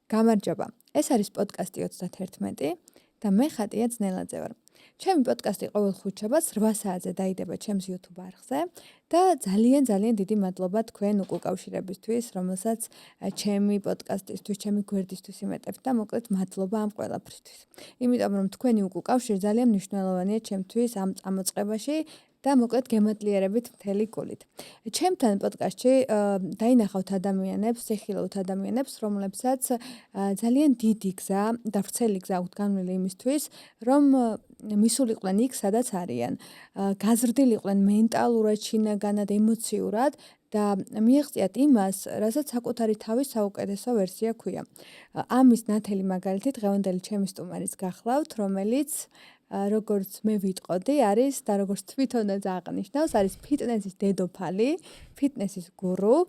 გამარჯობა. ეს არის პოდკასტი 31 და მე ხატია ძნელაძე ვარ. ჩემი პოდკასტი ყოველ ხუთშაბათს 8 საათზე დაიდება ჩემს YouTube არხზე და ძალიან დიდი მადლობა თქვენ უკავშირებისთვის, რომელსაც ჩემი პოდკასტისთვის, ჩემი გვერდისთვის იმეტებთ და მოკლედ მადლობა ამ ყველაფრისთვის. იმიტომ რომ თქვენი უკავშირი ძალიან მნიშვნელოვანია ჩემთვის ამ წამოწყებაში და მოკლედ გემატლიერებით მთელი გულით. ჩემთან პოდკასტში დაინახავთ ადამიანებს, სიხილოვთ ადამიანებს, რომლებსაც ძალიან დიდი გზა და ვრცელი გზა აქვთ განვლილი იმისთვის, რომ მისულიყვნენ იქ, სადაც არიან. გაზრდილიყვნენ მენტალურად, შინაგანად, ემოციურად და მიაღწიათ იმას, რასაც საკუთარი თავის საუკეთესო ვერსია ქვია. ამის ნათელი მაგალითი დღევანდელი ჩემი სტუმარიც გახლავთ, რომელიც როგორც მე ვიტყოდი, არის და როგორც თვითონაც აღნიშნავს, არის ფიტნესის დედოფალი, ფიტნესის გურუ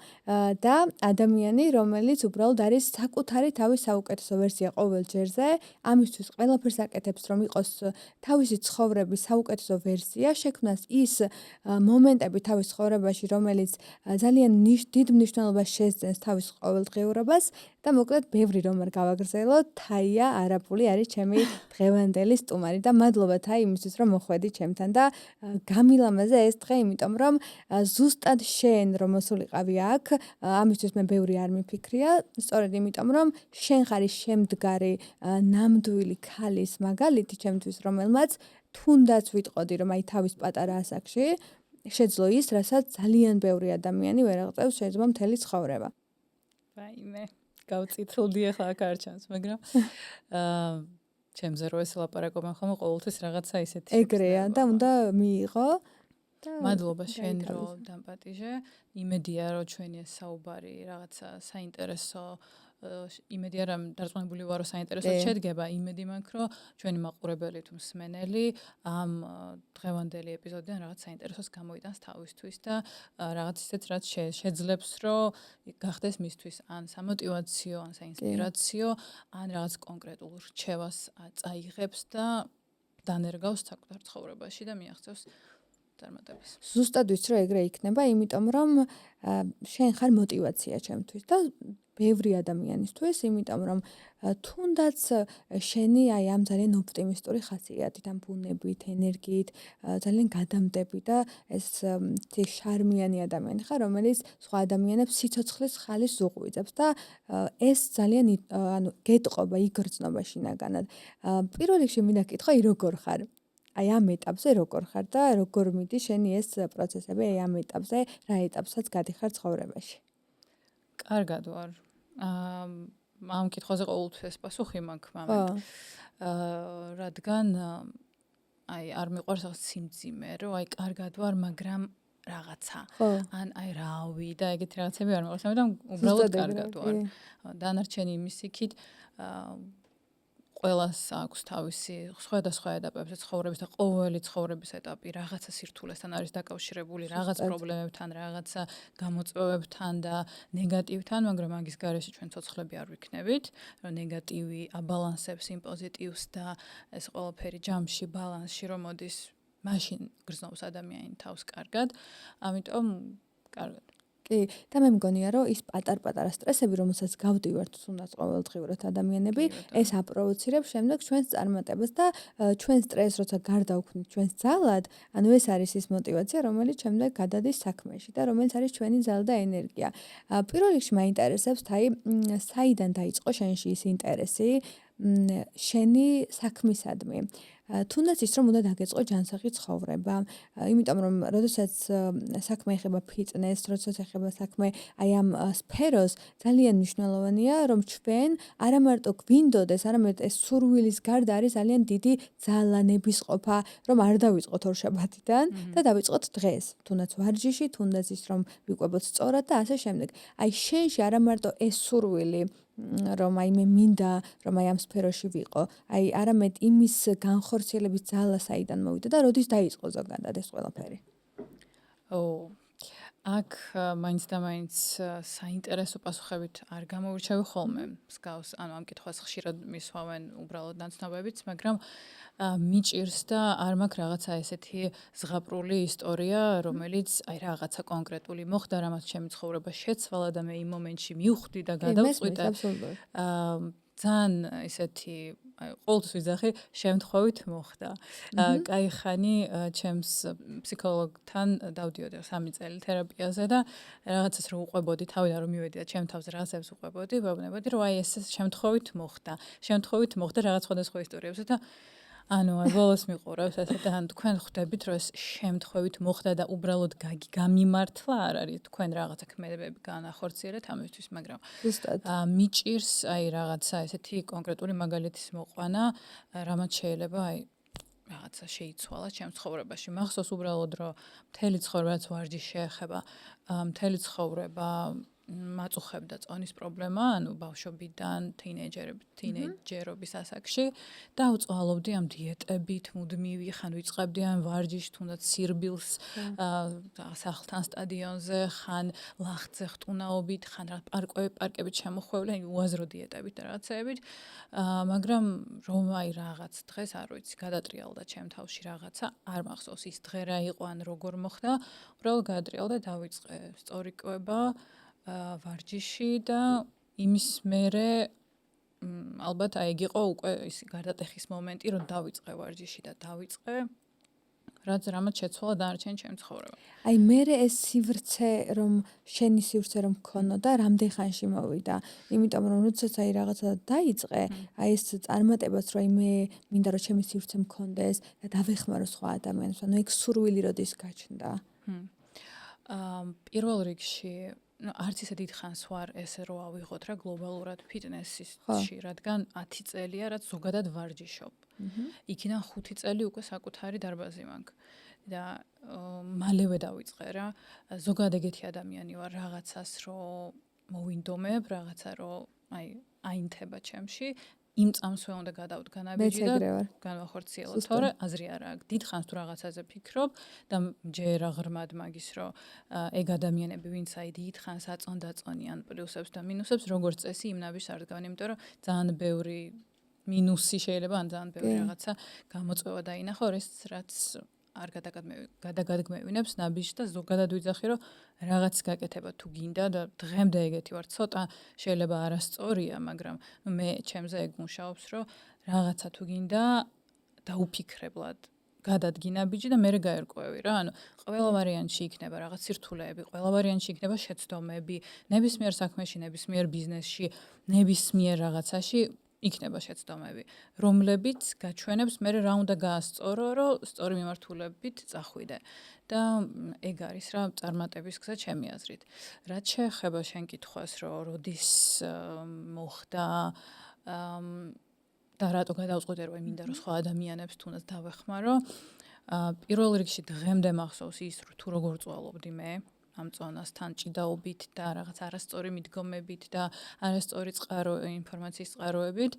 და ადამიანი, რომელიც უბრალოდ არის საკუთარი თავის საუკეთესო ვერსია ყოველ ჯერზე, ამისთვის ყველაფერს აკეთებს, რომ იყოს თავისი ცხოვრების საუკეთესო ვერსია, შექმნას ის მომენტები თავის ცხოვრებაში, რომელიც ძალიან დიდ მნიშვნელობას შესძენს თავის ყოველდღიურობას და მოკლედ ბევრი რომ არ გავაგრძელო, თაია არაფული არის ჩემი დღევანდელი სტუმარი და მადლობა თაი იმისთვის, რომ მოხვედი ჩემთან და გამილამაზე ეს დღე, იმიტომ რომ ზუსტად შენ რომ მოსულიყავი აქ, ამისთვის მე ბევრი არ მიფიქრია, სწორედ იმიტომ რომ შენ ხარი შემდგარი ნამდვილი ქალის მაგალითი ჩემთვის, რომელმაც თუნდაც ვიტყოდი, რომ აი თავის პატარა ასაკში შეძლო ის, რასაც ძალიან ბევრი ადამიანი ვერ აღწევს შეიძლება მთელი ცხოვრება. ვაიმე, გავწითლდი ახლა აქ არ ჩანს, მაგრამ ჩემზე რო ეს ლაპარაკობენ ხოლმე ყოველთვის რაღაცა ისეთი ეგრეა და უნდა მიიღო და მადლობა შენ რომ დამპატიჟე. იმედია რომ ჩვენი ეს საუბარი რაღაცა საინტერესო იმედია რომ დარწმუნებული ვარო საინტერესო შედგება. იმედი მაქვს რომ ჩვენი მაყურებელი თუ მსმენელი ამ დღევანდელი ეპიზოდიდან რაღაც საინტერესოს გამოიტანს თავისთვის და რაღაც ისეთ რაც შეძლებს რომ გახდეს მისთვის ან სამოტივაციო, ან საინსპირაციო, ან რაღაც კონკრეტულ რჩევას წაიღებს და დანერგავს საკუთარ ცხოვრებაში და მიაღწევს წარმატებას. ზუსტად ვიცი რომ ეგრე იქნება, იმიტომ რომ შენ ხარ мотиваცია ჩემთვის და ბევრი ადამიანისთვის, იმიტომ რომ თუნდაც შენი აი ამ ძალიან ოპტიმისტური ხასიათით, ამ ბუნებით, ენერგიით, ძალიან გადამდები და ეს შარმიანი ადამიანი ხარ, რომელიც სხვა ადამიანებს სიცოცხლის ხალის უღვიძებს და ეს ძალიან ანუ გეტყობა, იგრძნობა შინაგანად. პირველ რიგში მინდა კითხო, როგორ ხარ? აი ამ ეტაპზე როგორ ხარ და როგორ მიდის შენი ეს პროცესები აი ამ ეტაპზე, რა ეტაპსაც გადიხარ ცხოვრებაში? კარგად ვარ. ამ კითხვაზე ყოველთვის პასუხი მაქვს მამამ. რადგან აი არ მიყვარს რაღაც სიმძიმე, რომ აი კარგად ვარ, მაგრამ რაღაცა. ან აი რავი და ეგეთი რაღაცები არ მიყვარს, მაგრამ უბრალოდ კარგად ვარ. დანარჩენი იმის იქით ყველას აქვს თავისი სხვადასხვა ეტაპებზე ცხოვრების და ყოველი ცხოვრების ეტაპი რაღაცა სირთულესთან არის დაკავშირებული, რაღაც პრობლემებთან, რაღაცა გამოწვევებთან და ნეგატივთან, მაგრამ მაგის გარეშე ჩვენ ცოცხლები არ ვიქნებით, რომ ნეგატივი აბალანსებს იმ პოზიტივს და ეს ყველაფერი ჯამში, ბალანსში რომ მოდის, მაშინ გრძნობს ადამიანი თავს კარგად. ამიტომ კარგად. კი, და მე მგონია, რომ ის პატარ-პატარა სტრესები, რომელსაც გავდივართ თუნდაც ყოველდღიურად ადამიანები, ეს აპროვოცირებს შემდეგ ჩვენს წარმატებას და ჩვენ სტრესს როცა გარდავქმნით ჩვენს ძალად, ანუ ეს არის ის мотиваცია, რომელიც შემდეგ გადადის საქმეში და რომელიც არის ჩვენი ძალა და ენერგია. პირველ რიგში მაინტერესებს თაი, საიდან დაიწყო შენში ის ინტერესი შენი საქმისადმი? თუნდაც ის რომ უნდა დაგეწყო ჯანსაღი ცხოვრება, იმიტომ რომ როდესაც საქმე ეხება ფიტნესს, როდესაც ეხება საქმე აი ამ სფეროს, ძალიან მნიშვნელოვანია რომ ჩვენ არა მარტო გვინდოდეს, არამედ ეს სურვილის გარდა არის ძალიან დიდი ძალა, ნებისყოფა, რომ არ დავიწყოთ ორშაბათიდან და დავიწყოთ დღეს, თუნდაც ვარჯიში, თუნდაც ის რომ ვიკვებოთ სწორად და ასე შემდეგ. აი შენში არა მარტო ეს სურვილი რომ აი მე მინდა რომ აი ამ სფეროში ვიყო, აი არამედ იმის განხორციელების ძალა საიდან მოვიდა და როდის დაიწყო ზოგადად ეს ყველაფერი? აქ მაინც და მაინც საინტერესო პასუხებით არ გამოვირჩევი ხოლმე მსგავს, ანუ ამ კითხვას ხშირად მისვავენ უბრალოდ ნაცნობებიც, მაგრამ მიჭირს და არ მაქვს რაღაცა ესეთი ზღაპრული ისტორია, რომელიც აი რაღაცა კონკრეტული მოხდა, რამაც ჩემი ცხოვრება შეცვალა და მე იმ მომენტში მივხვდი და გადავწყვიტე. ძალიან ესეთი ყოველთვის ვიძახი, შემთხვევით მოხდა. კაი ხანი ჩემს ფსიქოლოგთან დავდიოდი 3 წელი თერაპიაზე და რაღაცას რო უყვებოდი, თავიდან რომ მივედი და ჩემ თავზე რაღაცებს უყვებოდი, ვეუბნებოდი, რომ აი ეს შემთხვევით მოხდა. შემთხვევით მოხდა რაღაც სხვადასხვა ისტორიებზე და ანუ ბოლოს მიყურებს ესე და ან თქვენ ხვდებით, რომ ეს შემთხვევით მოხდა და უბრალოდ გამიმართლა არ არის თქვენ რაღაცა ქმედებები განახორციელეთ ამისთვის, მაგრამ მიჭირს აი რაღაცა ესეთი კონკრეტული მაგალითის მოყვანა, რამაც შეიძლება აი რაღაცა შეიცვალა ჩემს ცხოვრებაში. მახსოვს უბრალოდ რომ მთელი ცხოვრებაც ვარჯიში შეეხება, მთელი ცხოვრება მაწუხებდა წონის პრობლემა, ანუ ბავშვობიდან თინეიჯერობის ასაკში და უწყალობდი ამ დიეტებით, მუდმივი ხან ვიწყებდი ამ ვარჯიშს, თუნდაც სირბილს სახლთან სტადიონზე, ხან ლახტზე ხტუნაობით, ხან რა პარკებით შემოხვეული, უაზრო დიეტებით და რაღაცეებით, მაგრამ რომ აი რაღაც დღეს არ ვიცი, გადატრიალდა ჩემ თავში რაღაცა, არ მახსოვს ის დღე რა იყო ან როგორ მოხდა, უბრალოდ გადატრიალდა და დავიწყე სწორი კვება ვარჯიში და იმის მერე ალბათ აი ეგ იყო უკვე ის გარდატეხის მომენტი, რომ დავიწყე ვარჯიში და დავიწყე რაც რამაც შეცვალა დანარჩენი ჩემი ცხოვრება. აი მერე ეს სივრცე რომ შენი სივრცე რომ მქონოდა, რამდენ ხანში მოვიდა? იმიტომ რომ როდესაც აი რაღაცა დაიწყე, აი ეს წარმატებაც რომ მე მინდა რომ ჩემი სივრცე მქონდეს და დავეხმარო სხვა ადამიანებს, ანუ ეგ სურვილი როდის გაჩნდა? პირველ რიგში არც ისე დიდ ხანს ვარ ესე რო ავიღოთ რა გლობალურად ფიტნესში, რადგან 10 წელია რაც ზოგადად ვარჯიშობ. იქიდან 5 წელი უკვე საკუთარი დარბაზი მაქვს. და მალევე დავიწყე რა. ზოგადად ეგეთი ადამიანი ვარ რაღაცას რო მოვინდომებ, რაღაცა რო აინთება ჩემში. იმ წამს ვერ უნდა გადავდგანაბიჯი და განვახორციელო, თორე აზრი არ აქვს. დიდ ხანს თუ რაღაცაზე ფიქრობ და ჯერა ღრმად მაგის რომ ეგ ადამიანები ვინც აი დიდ ხანს აწონდაწონიან პლუსებს და მინუსებს, როგორც წესი იმ ნაბიჯს არ დგავენ, იმიტომ რომ ძალიან ბევრი მინუსი შეიძლება ან ძალიან ბევრი რაღაცა გამოწვევა დაინახო, ეს რაც არ გადაგადგმევინებს ნაბიჯს და ზოგადად ვიძახი რომ რაღაც გაკეთება თუ გინდა და დღემდე ეგეთი ვარ, ცოტა შეიძლება არასწორია, მაგრამ მე ჩემზე ეგ მუშაობს, რომ რაღაცა თუ გინდა დაუფიქრებლად გადადგინაბიჯი და მერე გაერკვევი რა, ანუ ყველა ვარიანტში იქნება რაღაც სირთულეები, ყველა ვარიანტში იქნება შეცდომები, ნებისმიერ საქმეში, ნებისმიერ ბიზნესში, ნებისმიერ რაღაცაში იქნება შეცდომები, რომლებიც გაჩვენებს მე რა უნდა გაასწორო, რომ სწორი მიმართულებით წახვიდე. და ეგ არის რა წარმატების გზა ჩემი აზრით. რაც შეეხება შენ კითხვას, რომ როდის მოხდა და რატო გადავწყვიტე რომ მინდა რომ სხვა ადამიანებს თუნდაც დავეხმარო. პირველ რიგში დღემდე მახსოვს ის თუ როგორ წვალობდი მე ამ წონასთან ჭიდაობით და რაღაც არასწორი მიდგომებით და არასწორი ინფორმაციის წყაროებით.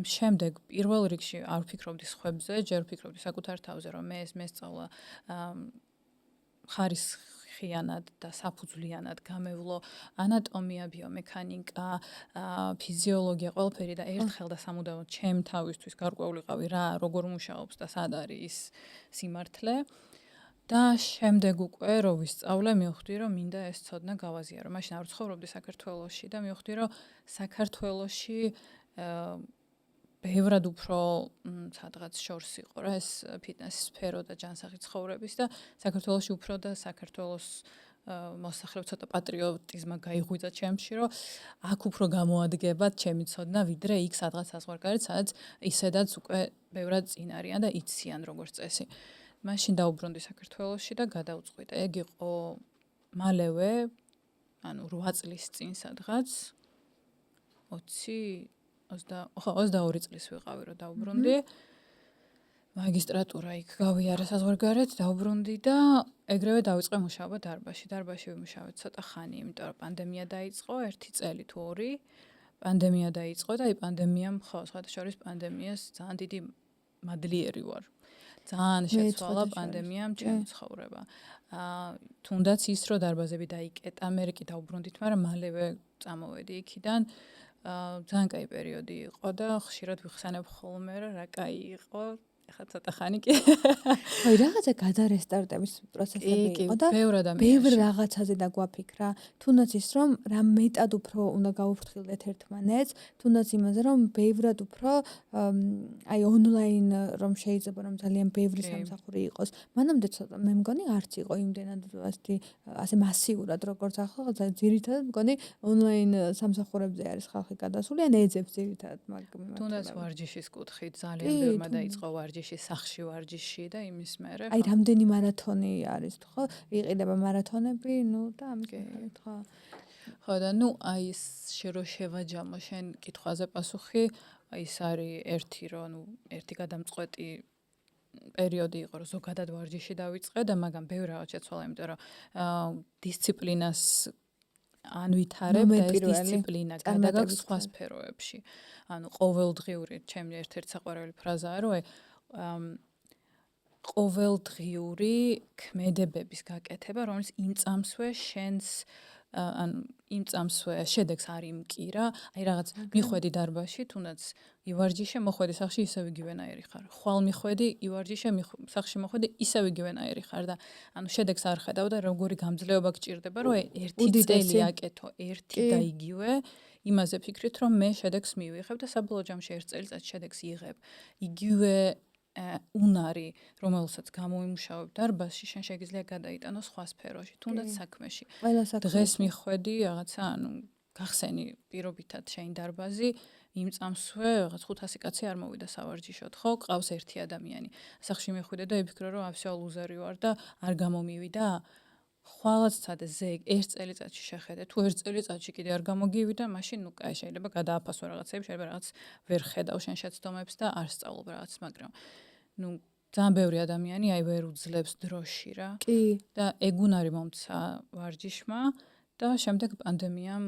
შემდეგ პირველ რიგში არ ვფიქრობდი სხვებზე, ჯერ ვფიქრობდი საკუთარ თავზე, რომ მე ეს მესწავლა ხარისხიანად და საფუძვლიანად გამევლო ანატომია, ბიომექანიკა, ფიზიოლოგია, ყველაფერი და ერთხელ და სამუდამოდ ჩემ თავისთვის გარკვეულიყავი რა როგორ მუშაობს და სად არის ის სიმართლე. და შემდეგ უკვე რო ვისწავლე, მივხვდი რომ მინდა ეს ცოდნა გავაზიარო. მაშინ არ ვცხოვრობდი საქართველოში და მივხვდი რომ საქართველოში ბევრად უფრო სადღაც შორს იყო რა ეს ფიტნესის სფერო და ჯანსაღი ცხოვრების და საქართველოში უფრო და საქართველოს მოსახლეობ ცოტა პატრიოტიზმა გაიღვიძა ჩემში, რომ აქ უფრო გამოადგებათ ჩემი ცოდნა, ვიდრე იქ სადღაც საზღვარგარეთ, სადაც ისედაც უკვე ბევრად წინ არიან და იციან როგორც წესი. მაშინ დაუბრუნდი საქართველოში და გადავწყვიტე. ეგ იყო მალევე, ანუ 8 წლის წინ სადღაც 22 წლის ვიყავი რომ დაუბრუნდი. მაგისტრატურა იქ გავიარე საზღვარგარეთ, დაუბრუნდი და ეგრევე დავიწყე მუშაობა დარბაზში. დარბაზში ვიმუშავე ცოტა ხანი, იმიტომ რომ პანდემია დაიწყო, 1 წელი თუ 2. პანდემია დაიწყო და აი პანდემიამ, ხო, სხვადასხვა პანდემიას ძალიან დიდი მადლიერი ვარ. ძალიან შეცვალა მეცხოველთა პანდემიამ შორის. ჩემ ცხოვრება. თუნდაც ის რომ დარბაზები დაიკეტა, მე კი დაუბრუნდით, მაგრამ მალევე წამოვედი იქიდან. ძალიან კაი პერიოდი იყო და ხშირად ვიხსენებ ხოლმე, რომ რა კაი იყო. ეხლა ცოტა ხანი კი. ხო, რაღაცა გადარესტარტების პროცესები იყო და ბევრ რაღაცაზე დაგვაფიქრა. თუნდაც ის რომ რა მეტად უფრო უნდა გავუფრთხილდეთ ერთმანეთს, თუნდაც იმაზე რომ ბევრად უფრო აი ონლაინ რომ შეიძლება რომ ძალიან ბევრი სამსახური იყოს. მანამდე ცოტა მე მგონი არც იყო იმდენად ასე მასიურად როგორც ახლა, ძირითადად მგონი ონლაინ სამსახურებზე არის ხალხი გადასული, ან ეძებს ძირითადად მაგ მიმართულებით. თუნდაც ვარჯიშის კუთხით ძალიან ბევრმა დაიწყო ვარჯიში, სახში ვარჯიში და იმის მერე. აი რამდენი მარათონი არის, ხო? იყიდება მარათონები, ნუ და ამის მიხედვით, ხო? ხო და აი ეს რო შევაჯამო შენ კითხვაზე პასუხი, აი ეს არის ერთი გადამწყვეტი პერიოდი იყო, რომ ზოგადად ვარჯიში დავიწყე და მაგამ ბევრი რაღაც შეცვალა, იმიტომ რომ დისციპლინას ან ვითარებ და ეს დისციპლინა გადაგაქვს სხვა სფეროებში. ანუ ყოველდღიური ჩემი ერთ-ერთი საყვარელი ფრაზაა, რომ ყოველდღიური ქმედებების გაკეთება, რომელიც იმ წამსვე შენს იმ წამსვე შედეგს არ იმკირა, აი რაღაც მიხვედი დარბაზში, თუნდაც ივარჯიშე, მოხვედი სახში, ისევ იგივენაირი ხარ. ხვალ მიხვედი, ივარჯიშე, სახში მოხვედი, ისევ იგივენაირი ხარ და ანუ შედეგს არ ხედავ და როგორი გამძლეობა გჭირდება, რომ ერთი წელი აკეთო, ერთი და იგივე, იმაზე ფიქრით, რომ მე შედეგს მივიღებ და საბოლოო ჯამში ერთ წელიწადში შედეგს იღებ. იგივე უნარი, რომელსაც გამოიმუშავებ დარბაზში, შენ შეგიძლია გადაიტანო სხვა სფეროში, თუნდაც საქმეში. დღეს მიხვედი რაღაცა, ანუ გახსენი პირობითად შენ დარბაზი, იმ წამსვე რაღაც 500 კაცი არ მოვიდა სავარჯიშოდ, ხო? ყავს ერთი ადამიანი. სახში მიხვიდე და იფიქრე, რომ აბსოლუტურად ლუზერი ვარ და არ გამომივიდა. ხვალაც ცადე ზეგ ერთ წელიწადში შეხედე, თუ ერთ წელიწადში კიდე არ გამოგივიდა, მაშინ ნუ კაი შეიძლება გადააფასო რაღაცები, შეიძლება რაღაც ვერ ხედავ შენ შეცდომებს და არ სწავლობ რაღაც, მაგრამ ნუ ძალიან ბევრი ადამიანი აი ვერ უძლებს დროში რა. კი. და ეგ უნარი მომცა ვარჯიშმა და შემდეგ პანდემიამ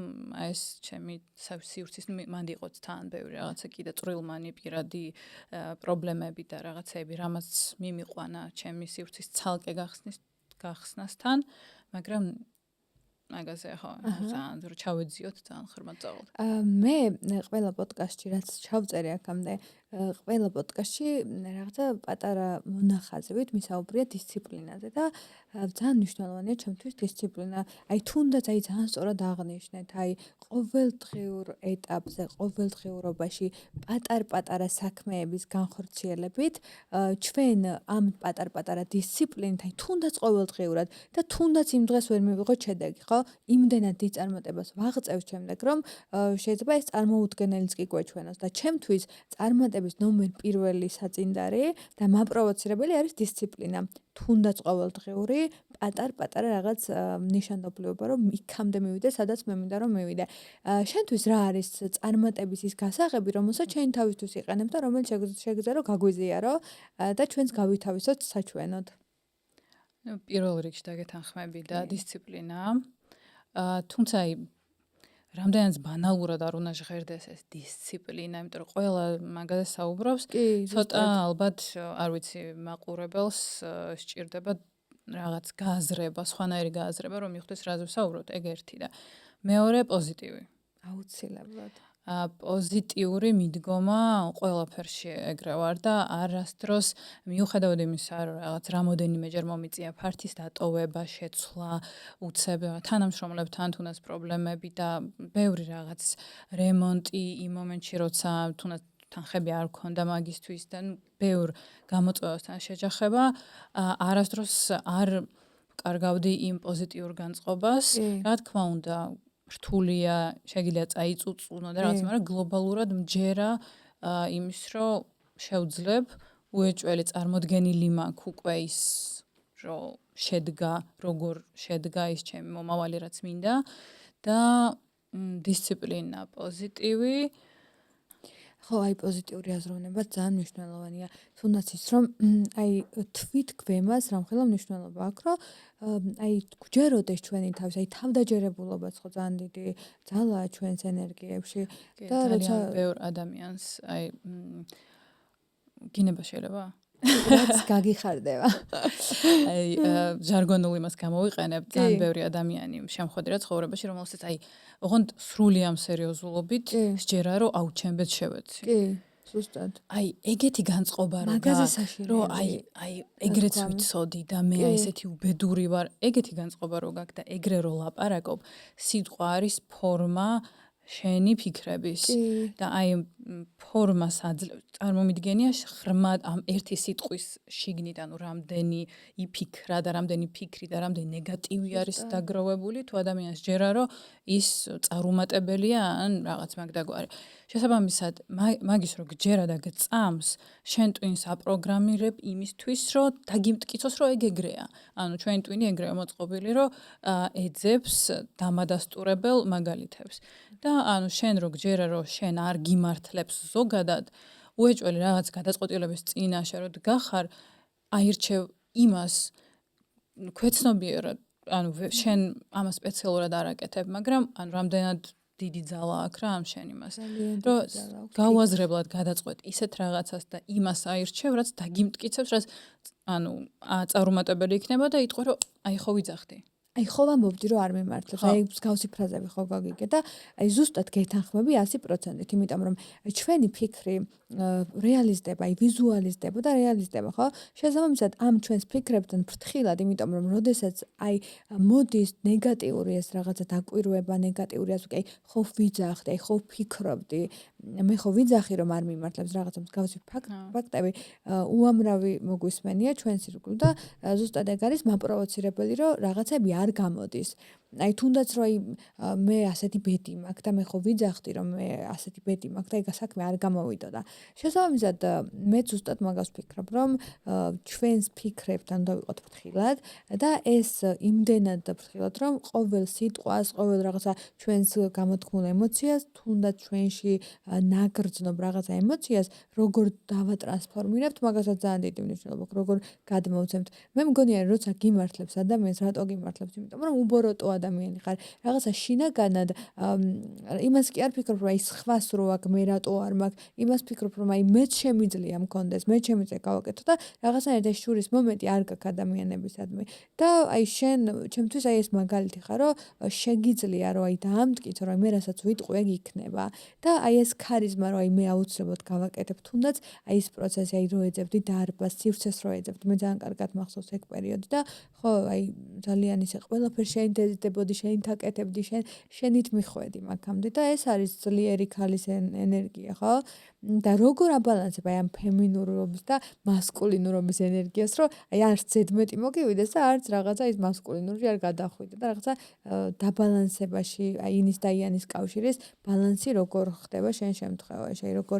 ეს ჩემი სივრცის მანდ იყო თან ბევრი რაღაცა კიდე წვრილმანი პირადი პრობლემები და რაღაცები, რამაც მიმიყვანა ჩემი სივრცის ცალკე გახსნასთან, მაგრამ მაგაზე ხო, ძალიან რომ ჩავეძიოთ, ძალიან ხშირად წავალ. მე ყველა პოდკასტში რაც ჩავწერე აქამდე, ყველა პოდკასტში რაღაცა პატარა მონახაზებით მისაუბრია დისციპლინაზე და ძალიან მნიშვნელოვანია ჩემთვის დისციპლინა. აი თუნდაც აი ძალიან სწორად აღნიშნეთ, აი ყოველდღიურ ეტაპზე, ყოველდღიურობაში პატარ-პატარა საქმეების განხორციელებით, ჩვენ ამ პატარ-პატარა დისციპლინით, აი თუნდაც ყოველდღიურად და თუნდაც იმ დღეს ვერ მივიღოთ შედეგი, ხო? იმდენად დიდ წარმატებას ვაღწევ შემდეგ, რომ შეიძლება ეს წარმოუდგენელიც კი გვეჩვენოს და ჩემთვის წარმატების ნომერ პირველი საწინდარი და მაპროვოცირებელი არის დისციპლინა. თუნდაც ყოველდღიური პატარ-პატარა რაღაც ნიშანდობლივობა, რომ იქამდე მივიდე, სადაც მე მინდა რომ მივიდე. შენთვის რა არის წარმატების ის გასაღები, რომელსაც შენ თავისთვის იყენებ და რომელიც შეგიძლია რომ გაგვიზიარო და ჩვენს გავითავისოთ საჩვენოდ? პირველ რიგში დაგეთანხმები და დისციპლინა. თუმცა აი რამდენიც ბანალურად არ უნდა ჟღერდეს ეს დისციპლინა, იმიტომ რომ ყველა მაგაზე საუბრობს, ცოტა ალბათ არ ვიცი, მაყურებელს სჭირდება რაღაც გააზრება, სხვანაირი გააზრება, რომ მიხვდეს რაზე ვსაუბრობთ, ეგ ერთი და მეორე პოზიტივი. აუცილებლად. პოზიტიური მიდგომა ყველაფერში ეგრე ვარ და არასდროს მიუხედავად იმისა, რომ რაღაც რამოდენიმეჯერ მომიწია ფართის დატოვება, შეცვლა, უცებ თანამშრომლებთან თუნდაც პრობლემები და ბევრი რაღაც რემონტი იმ მომენტში, როცა თუნდაც თანხები არ გქონდა მაგისთვის და ბევრ გამოწვევასთან შეჯახება, არასდროს არ კარგავდი იმ პოზიტიურ განწყობას, რა თქმა უნდა, რთულია, შეგიძლია წაიწუწუნო და რაღაც, მაგრამ გლობალურად მჯერა იმის, რომ შევძლებ, უეჭველი წარმოდგენილი მაქვს უკვე ის, რომ როგორ შედგა ის ჩემი მომავალი რაც მინდა და დისციპლინა, პოზიტივი. ხო, აი პოზიტიური აზროვნება ძალიან მნიშვნელოვანია. თუნდაც ის, რომ აი თვითგვემას რამხელა მნიშვნელობა აქვს, რომ აი გვჯეროდეს ჩვენი თავის, აი თავდაჯერებულობაც ხო ძალიან დიდი ძალაა ჩვენს ენერგიებში და როცა ბევრ ადამიანს აი გინება შეიძლება რაც გაგიხარდება. აი ჟარგონული მას გამოვიყენებ, ძალიან ბევრი ადამიანი შემხვედრა ცხოვრებაში, რომელსაც აი ოღონდ სრული ამ სერიოზულობით სჯერა, რომ აუ ჩემბეთ შევეცი. კი, ზუსტად. აი ეგეთი განწყობა რომ რომ აი ეგრეც ვიცოდი და მე აი ესეთი უბედური ვარ, ეგეთი განწყობა რომ გაქვს და ეგრე რო ლაპარაკობ, სიტყვა არის ფორმა შენი ფიქრების და აი ფორმას წარმომიდგენია ღრმა ამ ერთი სიტყვის შიგნით, ანუ რამდენი იფიქრა და რამდენი ფიქრი და რამდენი ნეგატივი არის დაგროვებული, თუ ადამიანს ჯერა რომ ის წარუმატებელია ან რაღაც მაგდაგვარი. შესაბამისად, მაგის რო გჯერა და გწამს, შენ ტვინს აპროგრამირებ იმისთვის, რომ დაგიმტკიცოს, რომ ეგრეა. ანუ ჩვენი ტვინი ეგრეა მოწყობილი, რომ ეძებს დამადასტურებელ მაგალითებს. და ანუ შენ რო გჯერა, რომ შენ არ გიმართლებს ზოგადად, უეჭველი რაღაც გადაწყვეტილების წინაშე რო დგახარ, აირჩევ იმას ქვეცნობიერად, ანუ შენ ამას სპეციალურად არ აკეთებ, მაგრამ ანუ რამდენად დიდი ძალა აქვს რა ამ შენ იმას. რომ გავაზრებლად გადაწყვეტ ისეთ რაღაცას და იმას აირჩევ, რაც დაგიმტკიცებს, რაც ანუ წარუმატებელი იქნება და იტყვი რომ აი ხო ვიძახდი. აი ხო ვამბობდი რომ არ მიმართლებს. აი მსგავსი ფრაზები ხო გაგიგე და აი ზუსტად გეთანხმები 100%, იმიტომ რომ ჩვენი ფიქრი რეალიზდება, აი ვიზუალიზდება და რეალიზდება, ხო? შესაბამისად ამ ჩვენს ფიქრებთან ფრთხილად, იმიტომ რომ როდესაც აი მოდის ნეგატიური ეს რაღაცა დაკვირვება, ნეგატიური ასე აი ხო ვიძახდი, აი ხო ვფიქრობდი, მე ხო ვიძახი რომ არ მიმართლებს რაღაცა მსგავსი ფაქტები, უამრავი მოგვისმენია ჩვენს ირგვლივ და ზუსტად ეგ არის მაპროვოცირებელი, რომ რაღაცები არ გამოდის. აი თუნდაც რომ აი მე ასეთი ბედი მაქვს და მე ხო ვიძახდი რომ მე ასეთი ბედი მაქვს და ეგ საქმე არ გამოვიდო და შესაბამისად მე ზუსტად მაგას ვფიქრობ რომ ჩვენს ფიქრებთან დავიყოთ ფრთხილად და ეს იმდენად ფრთხილად რომ ყოველ სიტყვას, ყოველ რაღაცა ჩვენს გამოთქმულ ემოციას, თუნდაც ჩვენში ნაგრძნობ რაღაცა ემოციას როგორ დავატრანსფორმირებთ, მაგასაც ძალიან დიდი მნიშვნელობა აქვს, როგორ გადმოვცემთ. მე მგონია როცა გიმართლებს ადამიანს, რატო გიმართლებს, იმიტომ რომ უბოროტო ადამიანი ხარ, რაღაცა შინაგანად იმას კი არ ფიქრობ, რომ აი სხვას რო აქვს, მე რატო არ მაქვს, იმას ფიქრობ, რომ აი მეც შემიძლია მქონდეს, მე შემიძლია გავაკეთო და რაღაცნაირად ეს შურის მომენტი არ გაქვს ადამიანებისადმი. და აი შენ, ჩემთვის აი ეს მაგალითი ხარ, რომ შეგიძლია რომ აი დაამტკიცო, რომ მე რასაც ვიტყვი, ეგ იქნება. და აი ეს ქარიზმა, რომ აი მე აუცილებლად გავაკეთებ, თუნდაც აი ეს პროცესი, აი რო ეძებდი დარბას, სივრცეს რო ეძებდი, მე ძალიან კარგად მახსოვს ეგ პერიოდი და ხო, აი ძალიან ისე ყველაფერს შენ დეზდებოდი, შენ თაკეთებდი, შენით მიხვედი მაგამდე და ეს არის ძლიერი ქალის ენერგია, ხო? და როგორ აბალანსებ აი ამ ფემინურობის და მასკულინურობის ენერგიას, რომ აი არც ზედმეტი მოგივიდეს და არც რაღაცა ის მასკულინური არ გადახვიდე და რაღაცა დაბალანსებაში, აი ინის და იანის კავშირის ბალანსი როგორ ხდება შენ შემთხვევაში, აი როგორ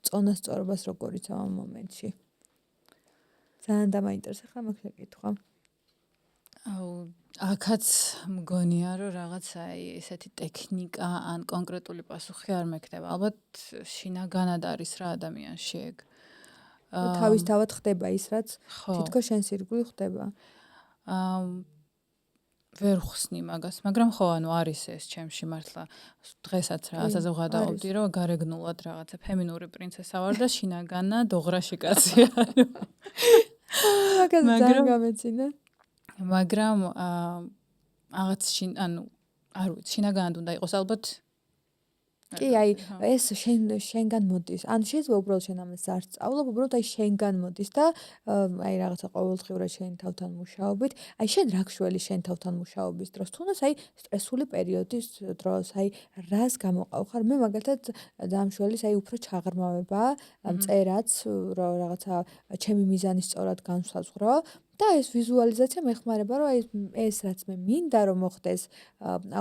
წონასწორობას როგორ იცავ ამ მომენტში. ძალიან დამაინტერესა მაგ შეკითხვა. აუ აქაც მგონია რომ რაღაცა ესეთი ტექნიკა ან კონკრეტული პასუხი არ მექნება. ალბათ შინაგანად არის რა ადამიანში ეგ. თავისთავად ხდება ის, რაც თითქოს შენს ირგვლივ ხდება. ვერ ხსნი მაგას, მაგრამ ხო, ანუ არის ეს ჩემში მართლა დღესაც რა ასაზე ვღადაობდი, რომ გარეგნულად რაღაცა ფემინური პრინცესა ვარ და შინაგანად ოღრაში კაცი არ. მაგას ძალიან გამეცინა. მაგრამ რაღაც ანუ არ ვიცი, შინაგანად უნდა იყოს ალბათ. კი, აი ეს შენგან მოდის. ან შეიძლება უბრალოდ შენ ამას არ სწავლობ, უბრალოდ აი შენგან მოდის და აი რაღაცა ყოველდღიურად შენ თავთან მუშაობით, აი შენ რა გშველი შენ თავთან მუშაობის დროს, თუნდაც აი სტრესული პერიოდის დროს, აი რას გამოყავ ხარ? მე მაგალითად ძალიან მშვენის აი უფრო ჩაღრმავება, წერაც, რაღაცა ჩემი მიზანის სწორად განსაზღვრო. და ეს ვიზუალიზაცია მეხმარება, რომ აი ეს რაც მე მინდა რომ მოხდეს,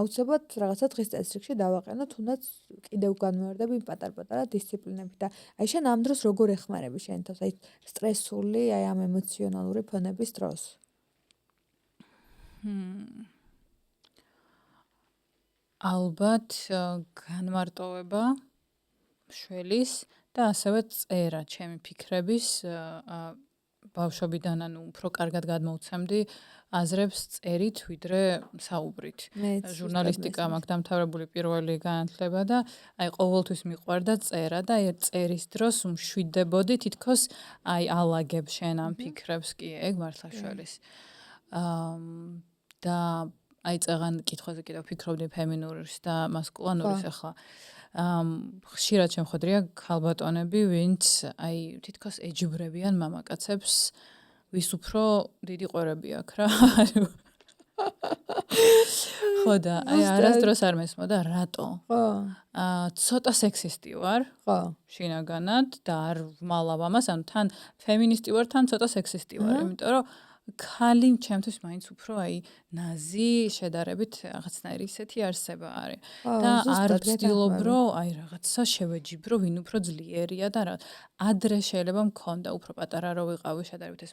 აუცილებლად რაღაცა დღის წესრიგში დავაყენო, თუნდაც კიდევ განმეორდები პატარ-პატარა დისციპლინები და აი შენ ამ დროს როგორ ეხმარები შენ თავს, აი სტრესული, აი ამ ემოციონალური ფონების დროს? ალბათ განმარტოვება მშველის და ასევე წერა ჩემი ფიქრების ბავშვობიდან ანუ უფრო კარგად გადმოვცემდი აზრებს წერით ვიდრე საუბრით. ჟურნალისტიკა მაქვს დამთავრებული პირველი განათლება და აი ყოველთვის მიყვარდა წერა და ერთ წერის დროს მშვიდებოდი თითქოს აი ალაგებ შენ ამ ფიქრებს კი ეგ მართლა შველის. და აი წაღან კითხვაზე კიდევ ფიქრობდი ფემინურის და მასკულინურის ახლა. ხშირად შემხვედრია ქალბატონები, ვინც აი თითქოს ეჯიბრებიან მამაკაცებს, ვის უფრო დიდი ყვერები აქვს რა. ხო და აი არასდროს არ მესმოდა რატო? ხო. ცოტა სექსისტი ვარ. ხო. შინაგანად და არ ვმალავ ამას, ანუ თან ფემინისტი ვარ, თან ცოტა სექსისტი ვარ, იმიტომ რომ ქალი ჩემთვის მაინც უფრო აი ნაზი შედარებით რაღაცნაირი ისეთი არსება არის და არ ვცდილობ რომ აი რაღაცა შევეჯიბრო ვინ უფრო ძლიერია და რა ადრე შეიძლება მქონდა უფრო პატარა რო ვიყავი შედარებით ეს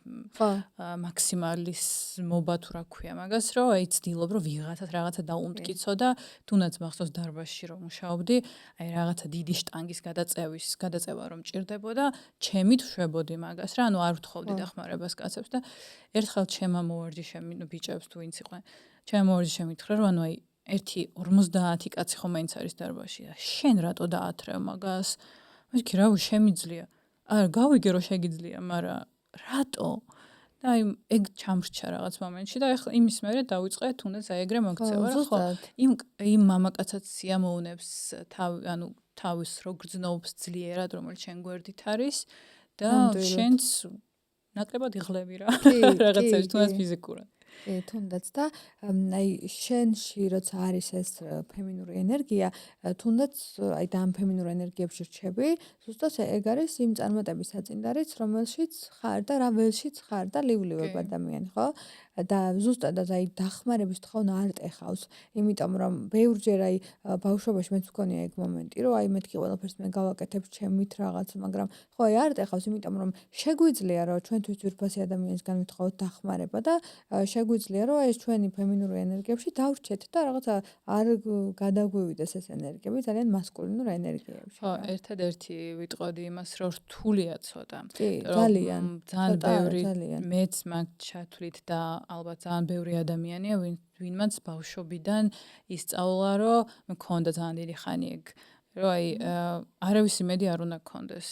მაქსიმალიზმობა თუ რა ქვია მაგას რომ აი ვცდილობ რომ ვიღაცას რაღაცა დაუმტკიცო და თუნდაც მახსოვს დარბაზში რომ მუშაობდი აი რაღაცა დიდი შტანგის გადაწევა რომ მჭირდებოდა ჩემით ვშვებოდი მაგას რა ანუ არ ვთხოვდი დახმარებას კაცებს და ერთხელ ჩემმა მოვარჯიშემ ბიჭებს თუ ვინც იყვნენ ჩემმა მოვარჯიშემ მითხრა რომ ანუ აი 1.50 კაცი ხომ მაინც არის დარბაზში და შენ რატო დაათრევ მაგას მეთქი რა შემიძლია არ გავიგე რომ შეგიძლია მაგრამ რატო და აი ეგ ჩამრჩა რაღაც მომენტში და ეხლა იმის მერე დავიწყე თუნდაც აი ეგრე მოქცევა რა ხო იმ მამაკაცაც სიამოვნებს ანუ თავის რო გრძნობს ძლიერად რომელიც შენ გვერდით არის და შენც ნაკლებად იღლები რა რაღაცებს თუნდაც ფიზიკურად კი თუნდაც და აი შენში როცა არის ეს ფემინური ენერგია თუნდაც აი და ამ ფემინურ ენერგიებში რჩები ზუსტად ეგ არის იმ წარმატების საწინდარიც რომელშიც ხარ და რა ველშიც ხარ და ლივლივებ ადამიანი ხო და ზუსტად აი დახმარების თხოვნა არ ტეხავს იმიტომ რომ ბევრჯერ აი ბავშვობაში მეც მქონია ეგ მომენტი რომ აი მეთქი ყველაფერს მე გავაკეთებ ჩემით რაღაც მაგრამ ხო აი არ ტეხავს იმიტომ რომ შეგვიძლია რომ ჩვენთვის ძვირფასი ადამიანისგან ვითხოვოთ დახმარება და შეგვიძლია რომ ეს ჩვენი ფემინური ენერგიებში დავრჩეთ და რაღაცა არ გადაგვივიდეს ეს ენერგიები ძალიან მასკულინურ ენერგიებში. ხო, ერთადერთი ვიტყოდი იმას რომ რთულია ცოტა. კი, ძალიან ბევრი მეც მაგ ჩათვლით და ალბათ ძალიან ბევრი ადამიანია ვინმაც ბავშვობიდან ისწავლა რომ მქონდა ძალიან დიდი ხანი ეგ რომ აი არავის იმედი არ უნდა გქონდეს.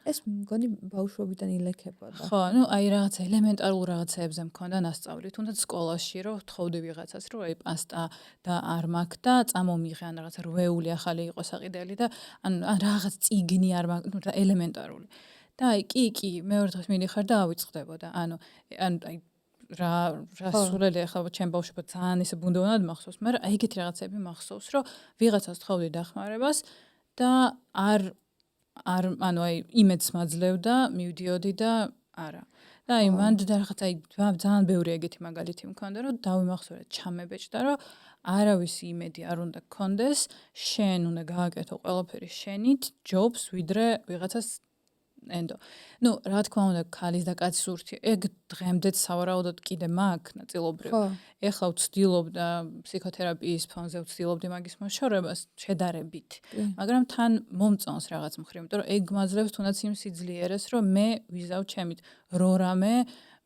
ეს მგონი ბავშვობიდან ილექებოდა. ხო, ну აი რაღაც ელემენტარულ რაღაცებზე მქონდა ნასწავლი, თუნდაც სკოლაში რომ ვთხოვდი ვიღაცას რომ აი პასტა და არ მაქვს და წამომიღე ან რაღაცა რვეული ახალი იყო საყიდელი და ან რაღაც წიგნი არ მაქვს, ну ელემენტარული. და აი კი, მეორე დღეს მიდიხარ და ავიწყდებოდა. ანუ აი რა სულელი ახლა ჩემ ბავშვობა ძალიან ისე ბუნდოვნად მახსოვს, მაგრამ აი ეგეთი რაღაცები მახსოვს, რომ ვიღაცას თხოვდი დახმარებას და ანუ აი იმედს მაძლევდა, მივდიოდი და არა. და აი მანდ და რაღაც აი ძალიან ბევრი ეგეთი მაგალითი მქონდა, რომ დავიმახსოვრე, ჩამებეჭდა, რომ არავის იმედი არ უნდა გქონდეს, შენ უნდა გააკეთო ყველაფერი შენით, ჯობს ვიდრე ვიღაცას ენდო. ну, რა თქმა უნდა, ქალის და კაცის ურთი, ეგ დღემდეც სავარაუდოდ კიდე მაქვს ნაწილობრივ. ეხლა ვცდილობ და ფსიქოთერაპიის ფონზე ვცდილობდი მაგის მოშორებას შედარებით. მაგრამ თან მომწონს რაღაც მხრივ, იმიტომ რომ ეგ მაძლევს თუნდაც იმ სიძლიერეს, რომ მე ვიზავ ჩემით რო რამე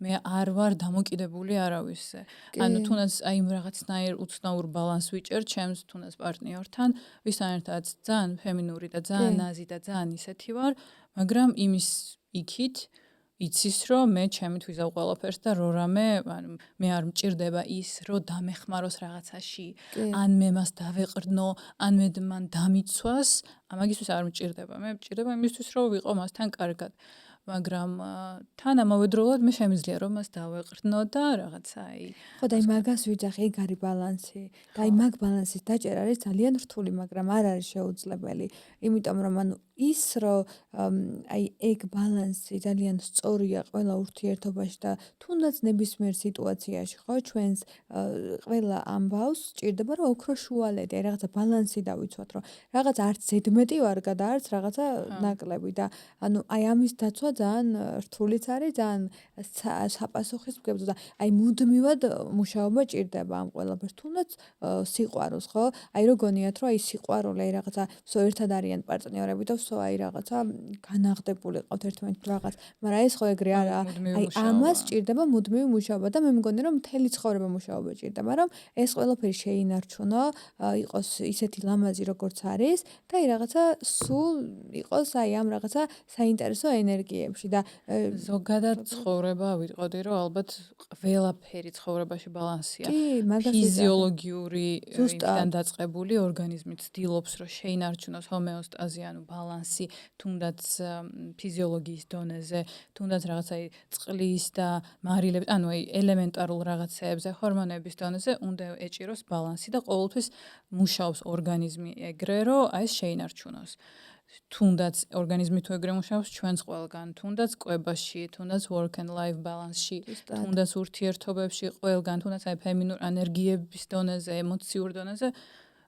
მე არ ვარ დამოკიდებული არავისზე. ანუ თუნდაც აი რაღაცნაირ უცნაურ ბალანს ვიჭერ ჩემს თუნდაც პარტნიორთან, ვისთან ერთად ძალიან ფემინური და ძალიან ნაზი და ძალიან ისეთი ვარ, მაგრამ იმის იქით იცის რომ მე ჩემით ვიზავ ყველაფერს და რო რამე ანუ მე არ მჭირდება ის რომ დამეხმაროს რაღაცაში ან მე მას დავეყრდნო ან მე მან დამიცვას ამაგისთვის არ მჭირდება მე მჭირდება იმისთვის რომ ვიყო მასთან კარგად მაგრამ თან ამავდროულად მე შემიძლია რომ მას დავეყრდნო და რაღაცა აი ხო და აი მაგას ვიძახი ეგ არის ბალანსი და აი მაგ ბალანსის დაჭერა არის ძალიან რთული მაგრამ არ არის შეუძლებელი იმიტომ რომ ანუ ის რომ აი ეგ ბალანსი ძალიან სწორია ყველა ურთიერთობაში და თუნდაც ნებისმიერ სიტუაციაში ხო ჩვენს ყველა ამბავს სჭირდება რომ ოქრო შუალედი აი რაღაცა ბალანსი დავიცვათ რომ რაღაც არც ზედმეტი ვარგა და არც რაღაცა ნაკლები და ანუ აი ამის დაცვა ძალიან რთულიც არის ძალიან საპასუხისმგებლო და აი მუდმივად მუშაობა ჭირდება ამ ყველაფერს თუნდაც სიყვარულს ხო აი რო გონიათ რომ აი სიყვარული აი რაღაცა ერთად არიან პარტნიორები და სავსო აი რაღაცა განაღდებული ყავთ ერთმანეთთან რაღაც, მაგრამ ეს ხო ეგრე არა. აი ამას ჭირდება მუდმივი მუშაობა და მე მგონი რომ მთელი ცხოვრება მუშაობა ჭირდება, რომ ეს ყველაფერი შეინარჩუნო, იყოს ისეთი ლამაზი როგორც არის და აი რაღაცა სულ იყოს აი ამ რაღაცა საინტერესო ენერგიებში და ზოგადად ცხოვრება ვიტყოდი რომ ალბათ ყველაფერი ცხოვრებაში ბალანსია. კი, მაგას ფიზიოლოგიური იმიდან დაწყებული ორგანიზმი ცდილობს რომ შეინარჩუნოს ჰომეოსტაზი, ანუ ბალანსი, თუნდაც ფიზიოლოგიის დონეზე, თუნდაც რაღაცა წყლის და მარილების, ანუ აი ელემენტარულ რაღაცეებზე, ჰორმონების დონეზე უნდა ეჭიროს ბალანსი და ყოველთვის მუშაობს ორგანიზმი ეგრე, რომ აი ეს შეინარჩუნოს. თუნდაც ორგანიზმი თუ ეგრე მუშაობს ჩვენს ყველგან, თუნდაც კვებაში, თუნდაც work and life balance-ში, თუნდაც ურთიერთობებში ყველგან, თუნდაც აი ფემინურ ენერგიების დონეზე, ემოციურ დონეზე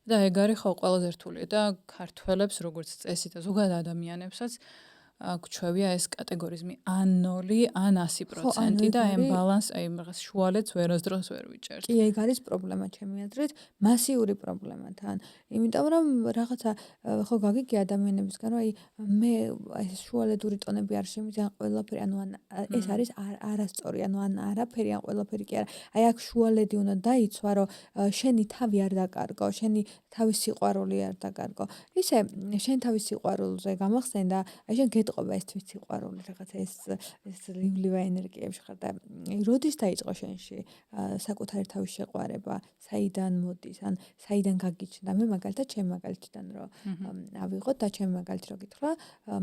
და ეგ არის ხო ყველაზე რთული და ქართველებს როგორც წესი და ზოგადად ადამიანებსაც გვჩვევია ეს კატეგორიზმი ან 0 ან 100% და ამ ბალანს აი რაღაც შუალედს ვერასდროს ვერ ვიჭერთ. კი, ეგ არის პრობლემა ჩემი აზრით, მასიური პრობლემა თან. იმიტომ რომ რაღაცა ხო გაგიგია ადამიანებისგან რომ აი მე აი შუალედური ტონები არ შემიძლია ყველაფერი, ანუ ეს არის არასწორი, ანუ ან არაფერი ან ყველაფერი კი არა. აი აქ შუალედი უნდა დაიცვა, რომ შენი თავი არ დაკარგო, შენი თავის სიყვარული არ დაკარგო. ისე შენ თავის სიყვარულზე გამახსენდა, აი შენ გეტყობა ეს თვით სიყვარული რაღაცა ეს ლივლივა ენერგიებში ხარ და როდის დაიწყო შენში საკუთარი თავის შეყვარება, საიდან მოდის, ან საიდან გაგიჩნდა? მე მაგალითად ჩემ მაგალითიდან რომ ავიღოთ და ჩემ მაგალითი რო გითხრა,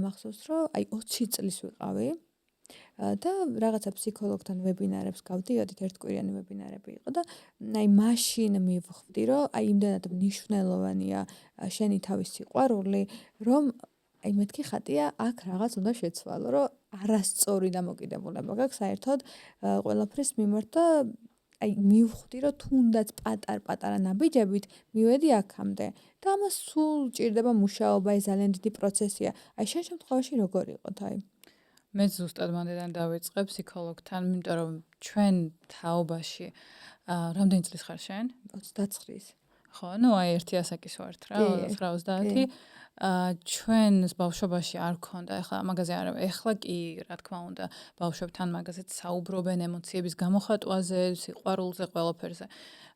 მახსოვს რომ აი 20 წლის ვიყავი და რაღაცა ფსიქოლოგთან ვებინარებს გავდიოდით, ერთკვირიანი ვებინარები იყო და აი მაშინ მივხვდი რომ აი იმდანად მნიშვნელოვანია შენი თავის სიყვარული, რომ აი მეთქი ხატია, აქ რაღაც უნდა შეცვალო, რომ არასწორი დამოკიდებულება გაქვს საერთოდ ყველაფრის მიმართ და აი მივხვდი, რომ თუნდაც პატარ-პატარა ნაბიჯებით მივედი აქამდე და ამას სულ ჭირდება მუშაობა, ეს ძალიან დიდი პროცესია. აი შენ შემთხვევაში როგორ იყო თაი? მე ზუსტად მანდიდან დავიწყე ფსიქოლოგთან, იმიტომ რომ ჩვენ თაობაში რამდენი წლის ხარ შენ? 29-ის. ხო, ну აი ერთი ასაკის ვართ რა, 29. ჩვენს ბავშვობაში არ ქონდა, ეხლა მაგაზე არა, ეხლა კი, რა თქმა უნდა, ბავშვებთან მაგაზეც საუბრობენ ემოციების გამოხატვაზე, სიყვარულზე, ყველაფერზე.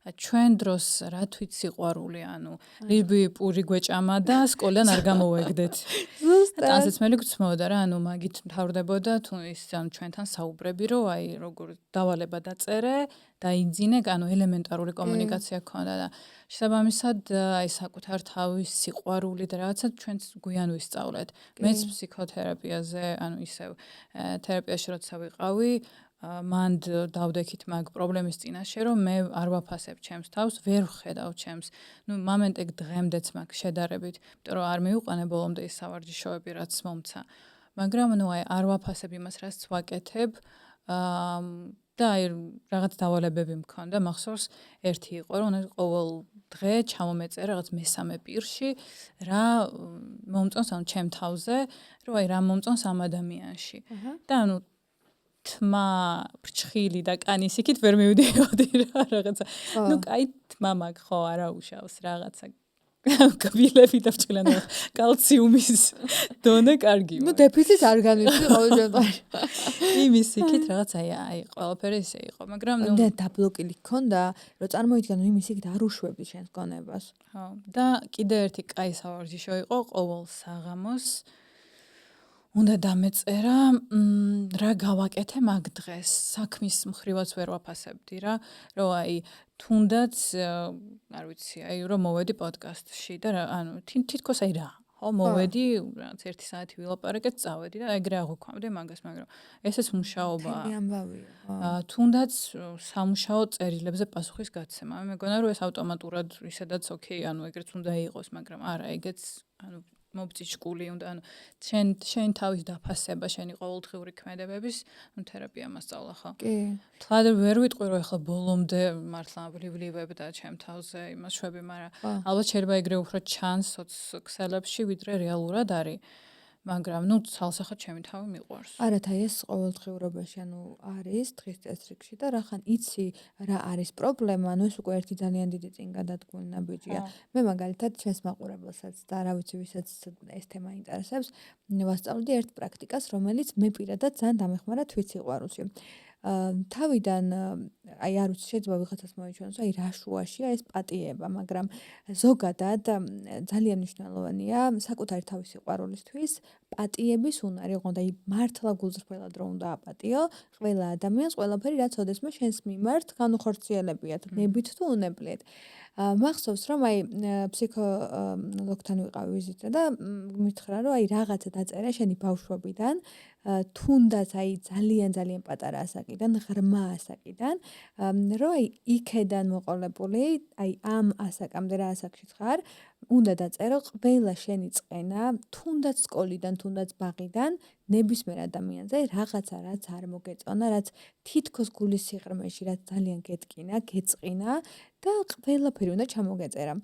ჩვენ დროს რა თვით სიყვარული, ანუ რიბი პური გვეჭამა და სკოლიდან არ გამოვეგდეთ. ზუსტად. ასეც მე გწმოდა რა, ანუ მაგით მთავრდებოდა თუ ის ანუ ჩვენთან საუბრები, რომ აი როგორ დავალება დაწერე, დაიძინე, ანუ ელემენტარული კომუნიკაცია ქონდა და შესაბამისად აი საკუთარ თავის სიყვარული და რაღაცა ჩვენც გვიან ვისწავლეთ. მეც ფსიქოთერაპიაზე, ანუ ისევ თერაპიაში როცა ვიყავი, მან დავდექით მაგ პრობლემის წინაშე, რომ მე არ ვაფასებ ჩემს თავს, ვერ ვხედავ ჩემს. ნუ მომენტ ეგ დღემდეც მაგ შედარებით, იმიტომ რომ არ მივუყანე ბოლომდე ის სავარჯიშოები, რაც მომცა. მაგრამ ნუ აი არ ვაფასებ იმას, რაც ვაკეთებ. და აი რაღაც დავალებები მქონდა, მახსოვს ერთი იყო, რომ ყოველ დღე ჩამომეწერა რაღაც მესამე პირში, რა მომწონს ანუ ჩემ თავზე, რომ აი რა მომწონს ამ ადამიანში. და ანუ თმა, ფრჩხილი და კანის იქით ვერ მივდიოდი რა რაღაცა. ნუ კაი თმა მაგ ხო არა უშავს რაღაცა. კბილები და ფრჩხილები კალციუმის დონე კარგი. ნუ დეფიციტს არ განვიცდი ყოველ შემთხვევაში. იმის იქით რაღაც აი ყველაფერი ისე იყო, მაგრამ ნუ და დაბლოკილი გქონდა, რომ წარმოიდგინე, რომ იმის იქით არ უშვებდი შენს გონებას. ხო, და კიდე ერთი კაი სავარჯიშო იყო ყოველ საღამოს უნდა დამეწერა, რა გავაკეთე მაგ დღეს. საქმის მხრივაც ვერ ვაფასებდი რა, რომ აი თუნდაც არ ვიცი, აი რომ მოვედი პოდკასტში და ანუ თითქოს აი რა ხო მოვედი, რაღაც 1 საათი ვილაპარაკეთ, წავედი და ეგრე აღვქვამდი მაგას, მაგრამ ესეც მუშაობაა. თემი ამბავია. თუნდაც სამუშაო წერილებზე პასუხის გაცემა. მე მეგონა რომ ეს ავტომატურად ისედაც ოკეი, ანუ ეგრეც უნდა იყოს, მაგრამ არა, ეგეც ანუ მობწიჭკული უნდა, ანუ შენ თავის დაფასება, შენი ყოველდღიური ქმედებების, ну თერაპია მასწავლა ხო? კი. თლად ვერ ვიტყვი რომ ეხლა ბოლომდე მართლა ვლივებ და ჩემ თავზე იმას შვები, მაგრამ ალბათ შეიძლება ეგრე უფრო ჩანს სოციალებში, ვიდრე რეალურად არის. მაგრამ ნუ ცალსახად ჩემი თავი მიყვარს. არათა ეს ყოველდღიურობაში არის დღის წესრიგში და რახან იცი რა არის პრობლემა, ეს უკვე ერთი ძალიან დიდი წინ გადადგმული ნაბიჯია. მე მაგალითად ჩემს მაყურებელსაც და რა ვიცი ვისაც ეს თემა ინტერესებს, ვასწავლდი ერთ პრაქტიკას, რომელიც მე პირადად ძალიან დამეხმარა თვით სიყვარულში. თავიდან არ ვიცი შეიძლება ვიღაცას მოიჩვენოს რა შუაშია ეს პატიება, მაგრამ ზოგადად ძალიან მნიშვნელოვანია საკუთარი თავის სიყვარულისთვის პატიების უნარი, ოღონდ მართლა გულწრფელად რომ უნდა აპატიო ყველა ადამიანს, ყველაფერი რაც ოდესმე შენს მიმართ განუხორციელებიათ, ნებით თუ უნებლიეთ. მახსოვს რომ ფსიქოლოგთან ვიყავი ვიზიტზე და მითხრა რომ რაღაცა დაწერა შენი ბავშვობიდან, თუნდაც ძალიან პატარა ასაკიდან, ღრმა ასაკიდან, რომ იქედან მოყოლებული, ამ ასაკამდე რა ასაკშიც ხარ, უნდა დაწერო ყველა შენი წყენა, თუნდაც სკოლიდან, თუნდაც ბაღიდან, ნებისმიერ ადამიანზე რაღაცა რაც არ მოგეწონა, რაც თითქოს გულის სიღრმეში, რაც ძალიან გეტკინა, გეწყინა და ყველაფერი უნდა ჩამოგეწერა.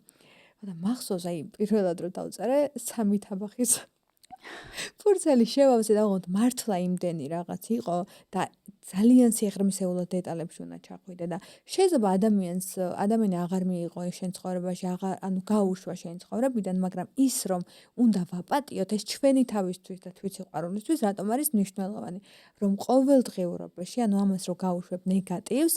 და მახსოვს პირველად რომ დავწერე 3 თაბახის ფურცელი შევავსე და ოღონდ მართლა იმდენი რაღაც იყო და ძალიან სიღრმისეულად დეტალებში უნდა ჩახვიდე და შეიძლება ადამიანი აღარ მიიღო შენ ცხოვრებაში, გაუშვა შენ ცხოვრებიდან, მაგრამ ის რომ უნდა ვაპატიოთ ეს ჩვენი თავისთვის და თვით სიყვარულისთვის, რატომ არის მნიშვნელოვანი, რომ ყოველდღიურობაში, ამას რომ გაუშვებ ნეგატივს,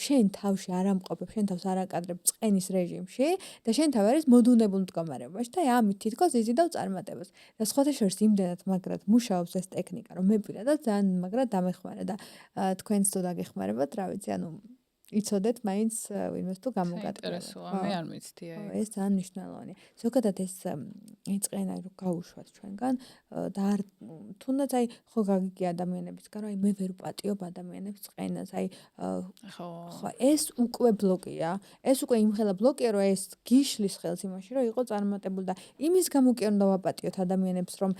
შენ თავში არ ამყოფებ, შენ თავს არ აკადრებ წყენის რეჟიმში და შენ თავი არის მოდუნებულ მდგომარეობაში და ამით თითქოს იზიდავ წარმატებას. და სხვათა შორის იმდენად მაგრად მუშაობს ეს ტექნიკა, რომ მე პირადად ძალიან მაგრად დამეხმარა და თქვენც თუ დაგეხმარებათ, რა ვიცი, იცოდეთ მაინც ვინმეს თუ გამოგატყუებთ. მე არ მიცდია. ეს ძალიან მნიშვნელოვანია. ზოგადად ეს იწყენა რომ გაუშვათ ჩვენგან და თუნდაც ხო გაგიგე ადამიანებისგან, რომ მე ვერ ვპატიობ ადამიანებს წყენას, ხო, ეს უკვე ბლოკია. ეს უკვე იმხელა ბლოკია, რომ ეს გიშლის ხელს იმაში, რომ იყო წარმატებული და იმის გამო კი უნდა ვაპატიოთ ადამიანებს, რომ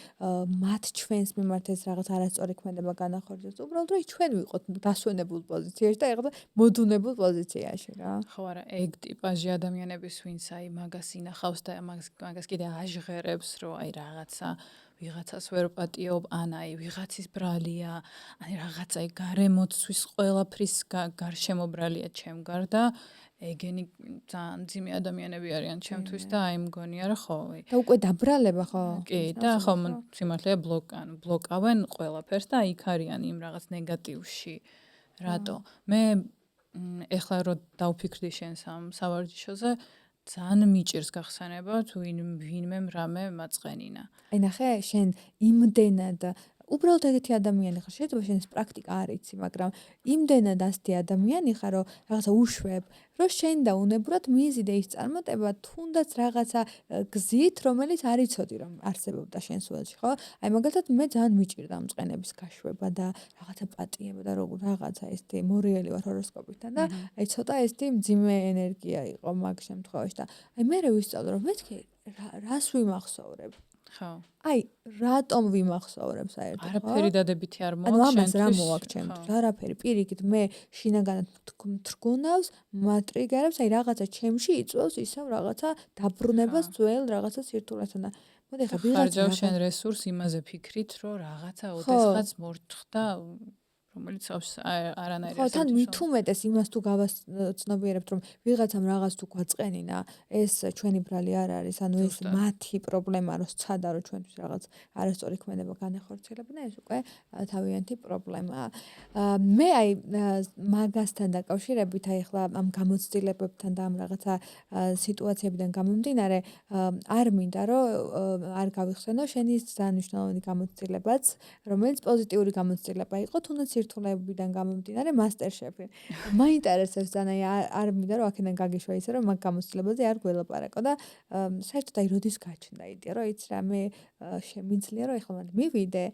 მათ ჩვენს მიმართ ეს რაღაც არასწორი ქმედება განახორციელოს. უბრალოდ რომ ჩვენ ვიყოთ დასვენებულ პოზიციაში და ეხლა მოდუნებულ პოზიციაში რა. ხო არა, ეგ ტიპაჟი ადამიანების ვინც მაგას ინახავს და მაგას კიდე აჟღერებს, რომ რაღაცა ვიღაცას ვერ პატიობ, ვიღაცის ბრალია, რაღაცა გარემოცვის ყველაფრის გარშემო ბრალია ჩემგარ და ეგენი ძალიან ძიმე ადამიანები არიან ჩემთვის და მგონია რომ ხო. და უკვე დაბრალება ხო? კი, და ხო სიმართლეა ბლოკავენ ყველაფერს და იქ არიან იმ რაღაც ნეგატივში. რატო? მე ეხლა რომ დავფიქრდი შენს ამ სავარჯიშოზე, ძალიან მიჭირს გახსენება თუ ვინმე რამე მაწყენინა. ნახე, შენ იმდენად უბრალოდ ეგეთი ადამიანი ხარ, შეიძლება შენ ეს პრაქტიკა არ იცი, მაგრამ იმდენად ასეთი ადამიანი ხარ, რომ რაღაცა უშვებ, რომ შენ და უნებურად მიიზიდე ის წარმატება, თუნდაც რაღაცა გზით, რომელიც არ იცოდი რომ არსებობდა შენს ველში, ხო? მაგალითად მე ძალიან მიჭირდა ამ წყენების გაშვება და რაღაცა პატიება და რაღაცა ესეთი მორიელი ვარ ჰოროსკოპიდან და ცოტა ესეთი მძიმე ენერგია იყო მაგ შემთხვევაში და მე ვისწავლე რომ მეთქი რას ვიმახსოვრებ. ხო. რატომ ვიმახსოვრებ საერთოდ? არაფერი დადებითი არ მოაქვს ამას რა მოაქვს ჩემთვის? არაფერი. პირიქით მე შინაგანად თრგუნავს, მატრიგერებს, რაღაცა ჩემში იწვევს ისევ რაღაცა დაბრუნებას ძველ რაღაცა სირთულესთან და მოდი ხა ხარჯავ შენ რესურს იმაზე ფიქრით, რომ რაღაცა ოდესღაც მორჩხდა რომელიც არანაირი ხო, თან მით უმეტეს იმას თუ გავაცნობიერებთ, რომ ვიღაცამ რაღაც თუ გვაწყენინა, ეს ჩვენი ბრალი არ არის, ეს მათი პრობლემა, რომ სცადა, რომ ჩვენთვის რაღაც არასწორი ქმედება განახორციელებინა, ეს უკვე თავიანთი პრობლემაა. მე მაგასთან დაკავშირებით, ახლა ამ გამოცდილებებთან და ამ რაღაცა სიტუაციებიდან გამომდინარე, არ მინდა, რომ არ გავიხსენო შენი ძალიან მნიშვნელოვანი გამოცდილებაც, რომელიც პოზიტიური გამოცდილება იყო, თუნდაც სირთულეებიდან გამომდინარე მასტერშეფი. მაინტერესებს ძალიან არ მინდა რომ აქედან გაგიშვა ისე რომ მაგ გამოცდილებაზე არ გველაპარაკო და საერთოდ როდის გაჩნდა იდეა რომ იცი რა მე შემიძლია რომ ეხლა მივიდე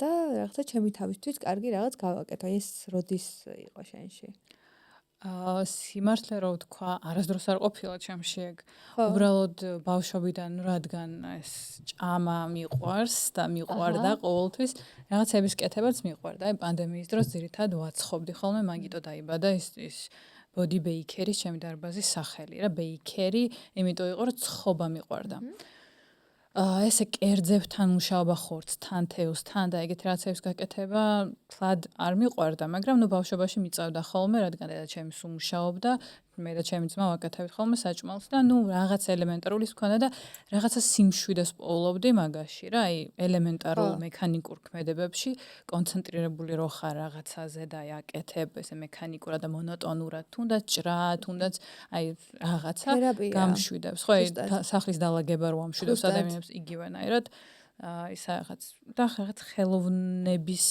და რაღაცა ჩემი თავისთვის კარგი რაღაც გავაკეთო. ეს როდის იყო შენში? სიმართლე რომ ვთქვა, არასდროს არ ყოფილა ჩემში ეგ. უბრალოდ ბავშვობიდან რადგან ეს ჭამა მიყვარს და მიყვარდა ყოველთვის, რაღაცების კეთებაც მიყვარდა. პანდემიის დროს ძირითადად ვაცხობდი ხოლმე, მაგიტო დაიბადა ის ბოდი ბეიქერის ჩემი დარბაზის სახელი რა, ბეიქერი, იმიტომ იყო რომ ცხობა მიყვარდა. ესე კერძებთან მუშაობა ხორცთან, თევზთან და ეგეთი რაღაცების გაკეთება თლად არ მიყვარდა, მაგრამ ბავშვობაში მიწევდა ხოლმე, რადგან დედაჩემი სულ მუშაობდა, მე და ჩემი ძმა ვაკეთებთ ხოლმე საჭმელს და რაღაც ელემენტარულის მქონდა და რაღაცა სიმშვიდეს პოულობდი მაგაში რა, აი ელემენტარულ მექანიკურ ქმედებებში კონცენტრირებული რო ხარ რაღაცაზე და აი აკეთებ ესე მექანიკურად და მონოტონურად, თუნდაც ჭრა, თუნდაც აი რაღაცა გამშვიდებს. ხო, სახლის დაალაგება რო ამშვიდებს ადამიანებს იგივენაირად, ის რაღაც და რაღაც ხელოვნების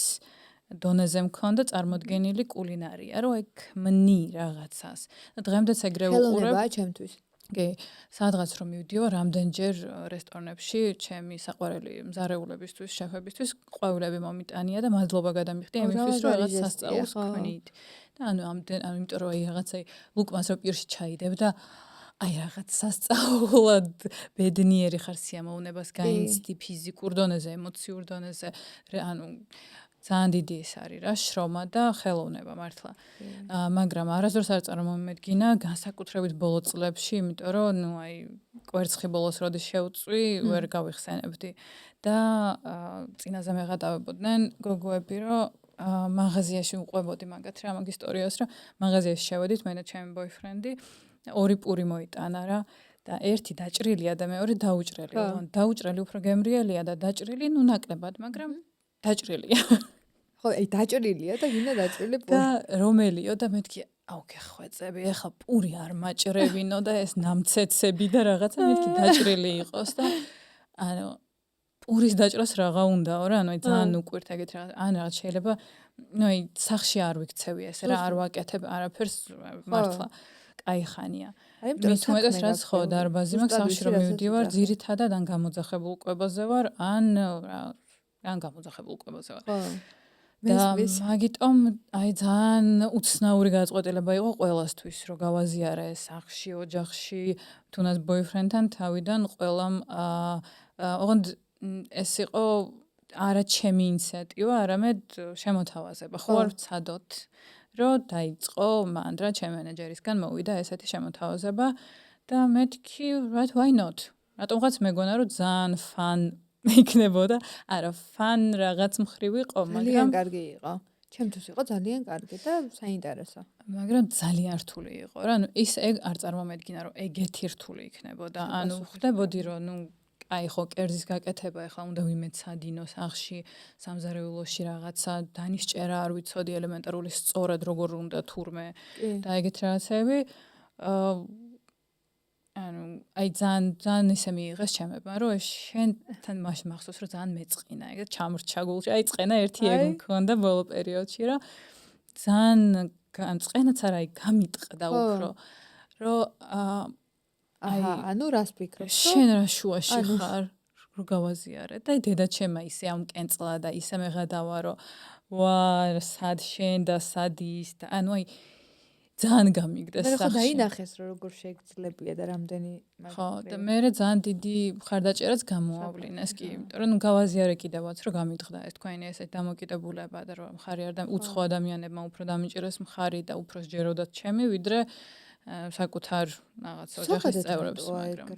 დონეზე მქონდა წარმოდგენილი კულინარია, რომ ეგ ქმნი რაღაცას. და დღემდეც ეგრე უყურებ. ხელოვნებაა ჩემთვის. კი, სადღაც რომ მივდივარ რამდენჯერ რესტორნებში, ჩემი საყვარელი მზარეულებისთვის, შეფებისთვის ყვავილები მომიტანია და მადლობა გადამიხდი იმისთვის, რომ რაღაც სასწაულს ქმნით. და იმიტომ რომ აი რაღაცა ლუკმას რო პირში ჩაიდებ და აი რაღაც სასწაულად ბედნიერი ხარ სიამოვნებას გაიცდი ფიზიკურ დონეზე, ემოციურ დონეზე, ძალიან დიდი ეს არის რა შრომა და ხელოვნება მართლა. მაგრამ არასდროს არ წარმომედგინა განსაკუთრებით ბოლო წლებში, იმიტომ რომ აი კვერცხი ბოლოს როდის შევწვი, ვერ გავიხსენებდი და წინაზე მეღატავებოდნენ გოგოები, რომ მაღაზიაში უყვებოდი მაგათ რა მაგ ისტორიას, რომ მაღაზიაში შევედით მე და ჩემი ბოიფრენდი, ორი პური მოიტანა რა და ერთი დაჭრილია და მეორე დაუჭრელია. დაუჭრელი უფრო გემრიელია და დაჭრილი ნაკლებად, მაგრამ დაჭრილია. ხო, აი დაჭრილია და გინდა დაჭრილი პური. და რომელიო და მეთქი, აუ გეხვეწები, ეხა პური არ მაჭრევინო და ეს ნამცეცები და რაღაცა მეთქი დაჭრილი იყოს და ანუ პურის დაჭრას რაღა უნდაო რა, ანუ ძალიან უკვირთ ეგეთ რაღაც. ან რაღაც შეიძლება, აი სახში არ ვიქცევი ესე რა, არ ვაკეთებ არაფერს მართლა. კაი ხანია. მით უმეტეს რაც ხო დარბაზი მაქვს, სახში რომ მივდივარ, ძირითადად ან გამოძახებულ კვებაზე ვარ, ან გამოძახებულ კვებაზე ვარ. და მაგიტომ აი ძალიან უცნაური გადაწყვეტილება იყო ყველასთვის, რომ გავაზიარე სახში, ოჯახში, თუნდაც ბოიფრენდთან თავიდან ყველამ ოღონდ ეს იყო არა ჩემი ინიციატივა, არამედ შემოთავაზება. ხო არ ვცადოთ, რომ დაიწყო მანდ რა ჩემი მენეჯერისგან მოვიდა ესეთი შემოთავაზება და მეთქი, right, why not? რატომღაც მეგონა რომ ძალიან fun იქნებოდა, არა fun რაღაც მხრივ იყო, მაგრამ ძალიან კარგი იყო. ჩემთვის იყო ძალიან კარგი და საინტერესო. მაგრამ ძალიან რთული იყო რა, ანუ ის ეგ არ წარმომედგინა რომ ეგეთი რთული იქნებოდა. ანუ ხდებოდი რომ აი ხო კერძის გაკეთება ეხლა უნდა ვიმეცადინო სახში სამზარეულოში რაღაცა დანიშჭერა არ ვიცოდი ელემენტარული სწორად როგორ უნდა თურმე და ეგეთ რაღაცები ანუ აი ძალიან ისე მიიღეს ჩემებმა რომ შენთან მაშინ მახსოვს რომ ძალიან მეწყინა ეგეთ ჩამრჩა გულში აი წენა ერთი ეგ მქონდა ბოლო პერიოდში რომ ძალიან წენაც არა აი გამიტყდა უფრო რომ ანუ რას ფიქრობ? შენ რა შუაში ხარ? რო გავაზიარე და დედაჩემა ისე ამკენწლა და ისე მეღადავა რომ ვა სად შენ და სად ის და ანუ აი ძალიან გამიგდეს სახში. მე ხო დაინახეს რომ როგორ შეგძლებია და რამდენი ხო და მე ძალიან დიდი მხარდაჭერაც გამოავლინეს კი, იმიტომ რომ გავაზიარე კიდევაც რომ გამიტყდა ეს თქვენი ესე დამოკიდებულება და რომ მხარი არ და უცხო ადამიანებმა უფრო დამიჭირეს მხარი და უფრო სჯეროდათ ჩემი ვიდრე საკუთარ რაღაც ოჯახის წევრებს, მაგრამ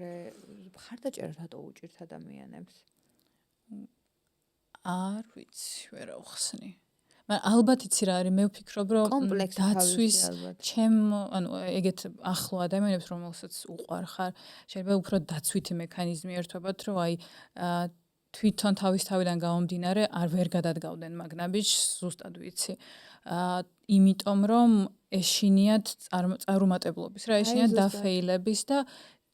მხარდაჭერა რატო უჭირთ ადამიანებს? არ ვიცი, ვერ ავხსნი. მაგრამ ალბათ იცი რა არის, მე ვფიქრობ, რომ დაცვის ჩემ, ანუ ეგეთ ახლო ადამიანებს, რომელსაც უყვარ ხარ, შეიძლება უფრო დაცვითი მექანიზმი ერთვებათ, რომ აი თვითონ თავისთავიდან გამომდინარე არ ვერ გადადგავდნენ მაგ ნაბიჯს, ზუსტად ვიცი. იმიტომ რომ ეშინიათ წარუმატებლობის რა, ეშინიათ დაფეილების და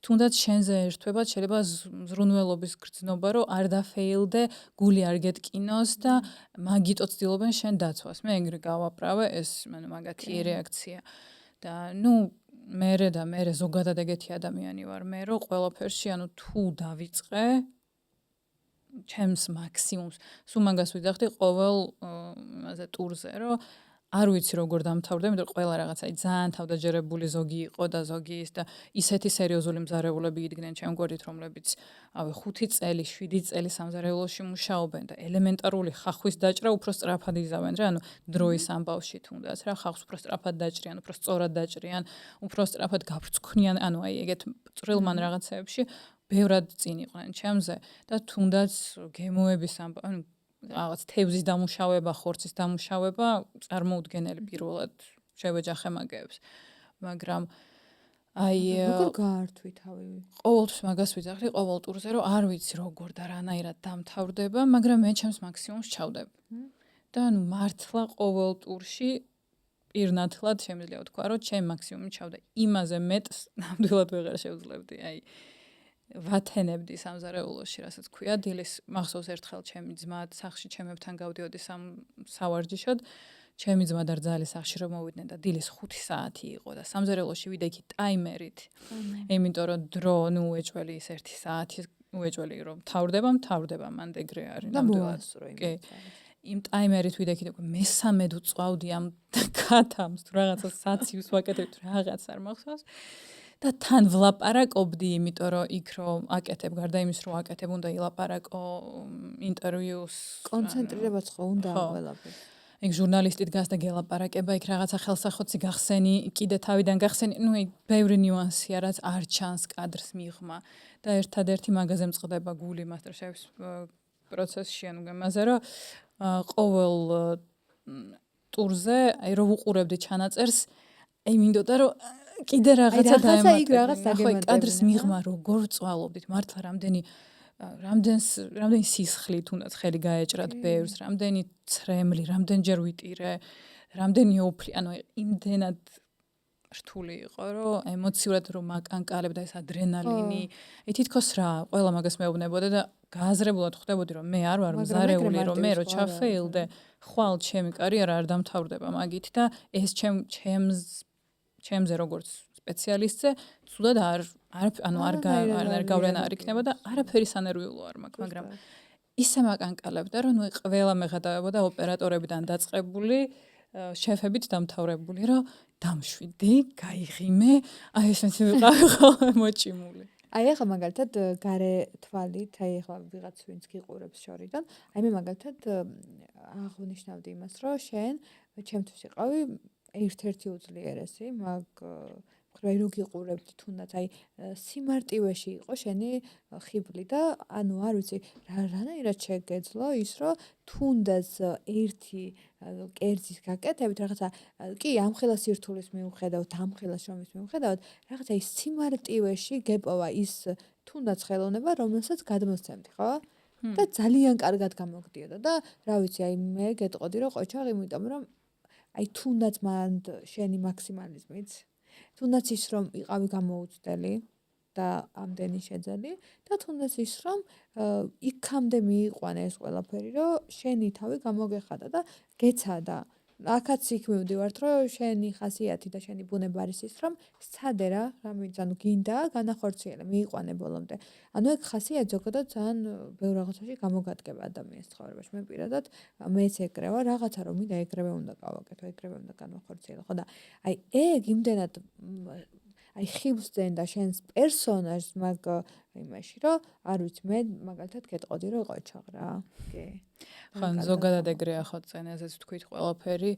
თუნდაც შენზე ერთვებად შეიძლება ზრუნველობის გრძნობა რომ არ დაფეილდე, გული არ გეტკინოს და მაგიტო ცდილობენ შენ დაცვას. მე ეგრე გავაправე, ეს მაგათი რეაქცია. და მე ზოგადად ეგეთი ადამიანი ვარ, მე რომ ყველაფერში ანუ თუ დავიწყე ჩემს მაქსიმუმს, სულ მაგას ვიძახდი ყოველ იმაზე ტურზე, რომ არ ვიცი როგორ დამთავრდა, იმიტომ რომ ყველა რაღაცა ძალიან თავდაჯერებული ზოგი იყო და ზოგი ის და ისეთი სერიოზული მზარეულები იდგნენ ჩემ გვერდით, რომლებიც 5 წელი, 7 წელი სამზარეულოში მუშაობენ და ელემენტარული ხახვის დაჭრა უფრო სწრაფად იზავენ რა, ანუ დროის ამბავში თუნდაც რა, ხახს უფრო სწრაფად დაჭრიან, უფრო სწორად დაჭრიან, უფრო სწრაფად გაბრწყვნიან, ანუ აი ეგეთ წვრილმან რაღაცეებში ბევრად წინ იყვნენ ჩემზე და თუნდაც გემოების ანუ რაღაც თევზის დამუშავება, ხორცის დამუშავება წარმოუდგენელი პირველად შევეჯახე მაგეებს. მაგრამ აი როგორ გაართვი თავი? ყოველთვის მაგას ვიძახდი ყოველ ტურზე, რომ არ ვიცი როგორ და რანაირად დამთავრდება, მაგრამ მე ჩემს მაქსიმუმს ჩავდებ. და ანუ მართლა ყოველ ტურში პირნათლად შემიძლია ვთქვა, რომ ჩემ მაქსიმუმი ჩავდა. იმაზე მეტს ნამდვილად ვეღარ შევძლებდი. აი ვათენებდი სამზარეულოში, რასაც ქვია, დილის მახსოვს ერთხელ ჩემი ძმა სახლში ჩემებთან გავდიოდი სავარჯიშოდ. ჩემი ძმა და რძალი სახლში რომ მოვიდნენ და დილის 5 საათი იყო და სამზარეულოში ვიდექი ტაიმერით. იმიტომ რომ დრო, ნუ უეჭველი ის 1 საათი, უეჭველი რომ მთავრდება, მანდ ეგრე არის ნამდვილად. კი. იმ ტაიმერით ვიდექით, მესამედ უწვავდი ამ კათამს, თუ რაღაცა საციუს ვაკეთებ, თუ რაღაც არ მახსოვს. და თან ვლაპარაკობდი, იმიტომ რომ იქ რომ აკეთებ, გარდა იმის რომ აკეთებ, უნდა ილაპარაკო ინტერვიუს. კონცენტრირებაც ხო უნდა ყველაფერს. იქ ჟურნალისტი დგას და გელაპარაკება, იქ რაღაცა ხელსახოცი გახსენი, კიდე თავიდან გახსენი, ნუ ბევრი ნიუანსია, რაც არ ჩანს კადრს მიღმა და ერთადერთი მაგაზე მწყდება გული MasterChef-ის პროცესში, ანუ გემაზე, რომ ყოველ ტურზე, აი რომ უყურებდი ჩანაწერს, აი მინდოდა რომ კიდე რაღაცა დაემატებინა. კადრს მიღმა როგორ წვალობდით, მართლა რამდენი სისხლი თუნდაც ხელი გაეჭრათ ბევრს, რამდენი ცრემლი, რამდენჯერ ვიტირე, რამდენი ოფლი, ანუ იმდენად რთული იყო, რომ ემოციურად რომ აკანკალებ და ეს ადრენალინი, თითქოს რა, ყველა მაგას მეუბნებოდა და გააზრებულად ხვდებოდი, რომ მე არ ვარ მზარეული, რომ მე რო ჩაფეილდე, ხვალ ჩემი კარიერა არ დამთავრდება მაგით და ეს ჩემზე როგორც სპეციალისტზე ცუდად არ გავლენა არ იქნება და არაფერი სანერვიულო არ მაქვს, მაგრამ ისე მაკანკალებდა, რომ ნუ ყველა მეხატავებოდა ოპერატორებიდან დაწყებული, შეფებით დამთავრებული, რომ დამშვიდი, გაიღიმე, აი ესეც ვიყავი ხოლმე მოჭიმული. აი ახლა მაგალითად გარე თვალით, აი ახლა ვიღაც ვინც გიყურებს შორიდან, აი მე მაგალითად აღნიშნავდი იმას, რომ შენ ჩემთვის იყავი ერთ-ერთი უძლიერესი, აი რო გიყურებდი თუნდაც აი სიმარტივეში იყო შენი ხიბლი და ანუ არ ვიცი რანაირად შეგეძლო ის რომ თუნდაც ერთი კერძის გაკეთებით რაღაცა კი ამხელა სირთულის მიუხედავად ამხელა შრომის მიუხედავად რაღაცა ის სიმარტივეში გეპოვა ის თუნდაც ხელოვნება რომელსაც გადმოსცემდი ხო და ძალიან კარგად გამოგდიოდა და რა ვიცი აი მე გეტყოდი რომ ყოჩაღ იმიტომ რომ აი თუნდაც მან შენი მაქსიმალიზმიც თუნდაც ის რომ იყავი გამოუცდელი და ამდენი შეძელი და თუნდაც ის რომ იქამდე მიიყვანე ეს ყველაფერი რომ შენი თავი გამოგეხადა და გეცადა აქაც იქ მივდივართ რომ შენი ხასიათი და შენი ბუნება არის ის რომ სცადე რა რამე ანუ გინდა განახორციელე მიიყვანე ბოლომდე ანუ ეგ ხასიათი ზოგადად ძალიან ბევრ რაღაცაში გამოგადგება ადამიანის ცხოვრებაში მე პირადად მეც ეგრე ვარ რაღაცა რომ მინდა ეგრევე უნდა გავაკეთო ეგრევე უნდა განახორციელო ხო და აი ეგ იმდენად აი ხიბსდენ და შენს პერსონაჟს მაგ იმაში რომ არ ვიცი მე მაგალითად გეტყოდი რომ ყოჩაღ რა კი ხან ზოგადად ეგრეა ხო წენაზეც თქვით ყველაფერი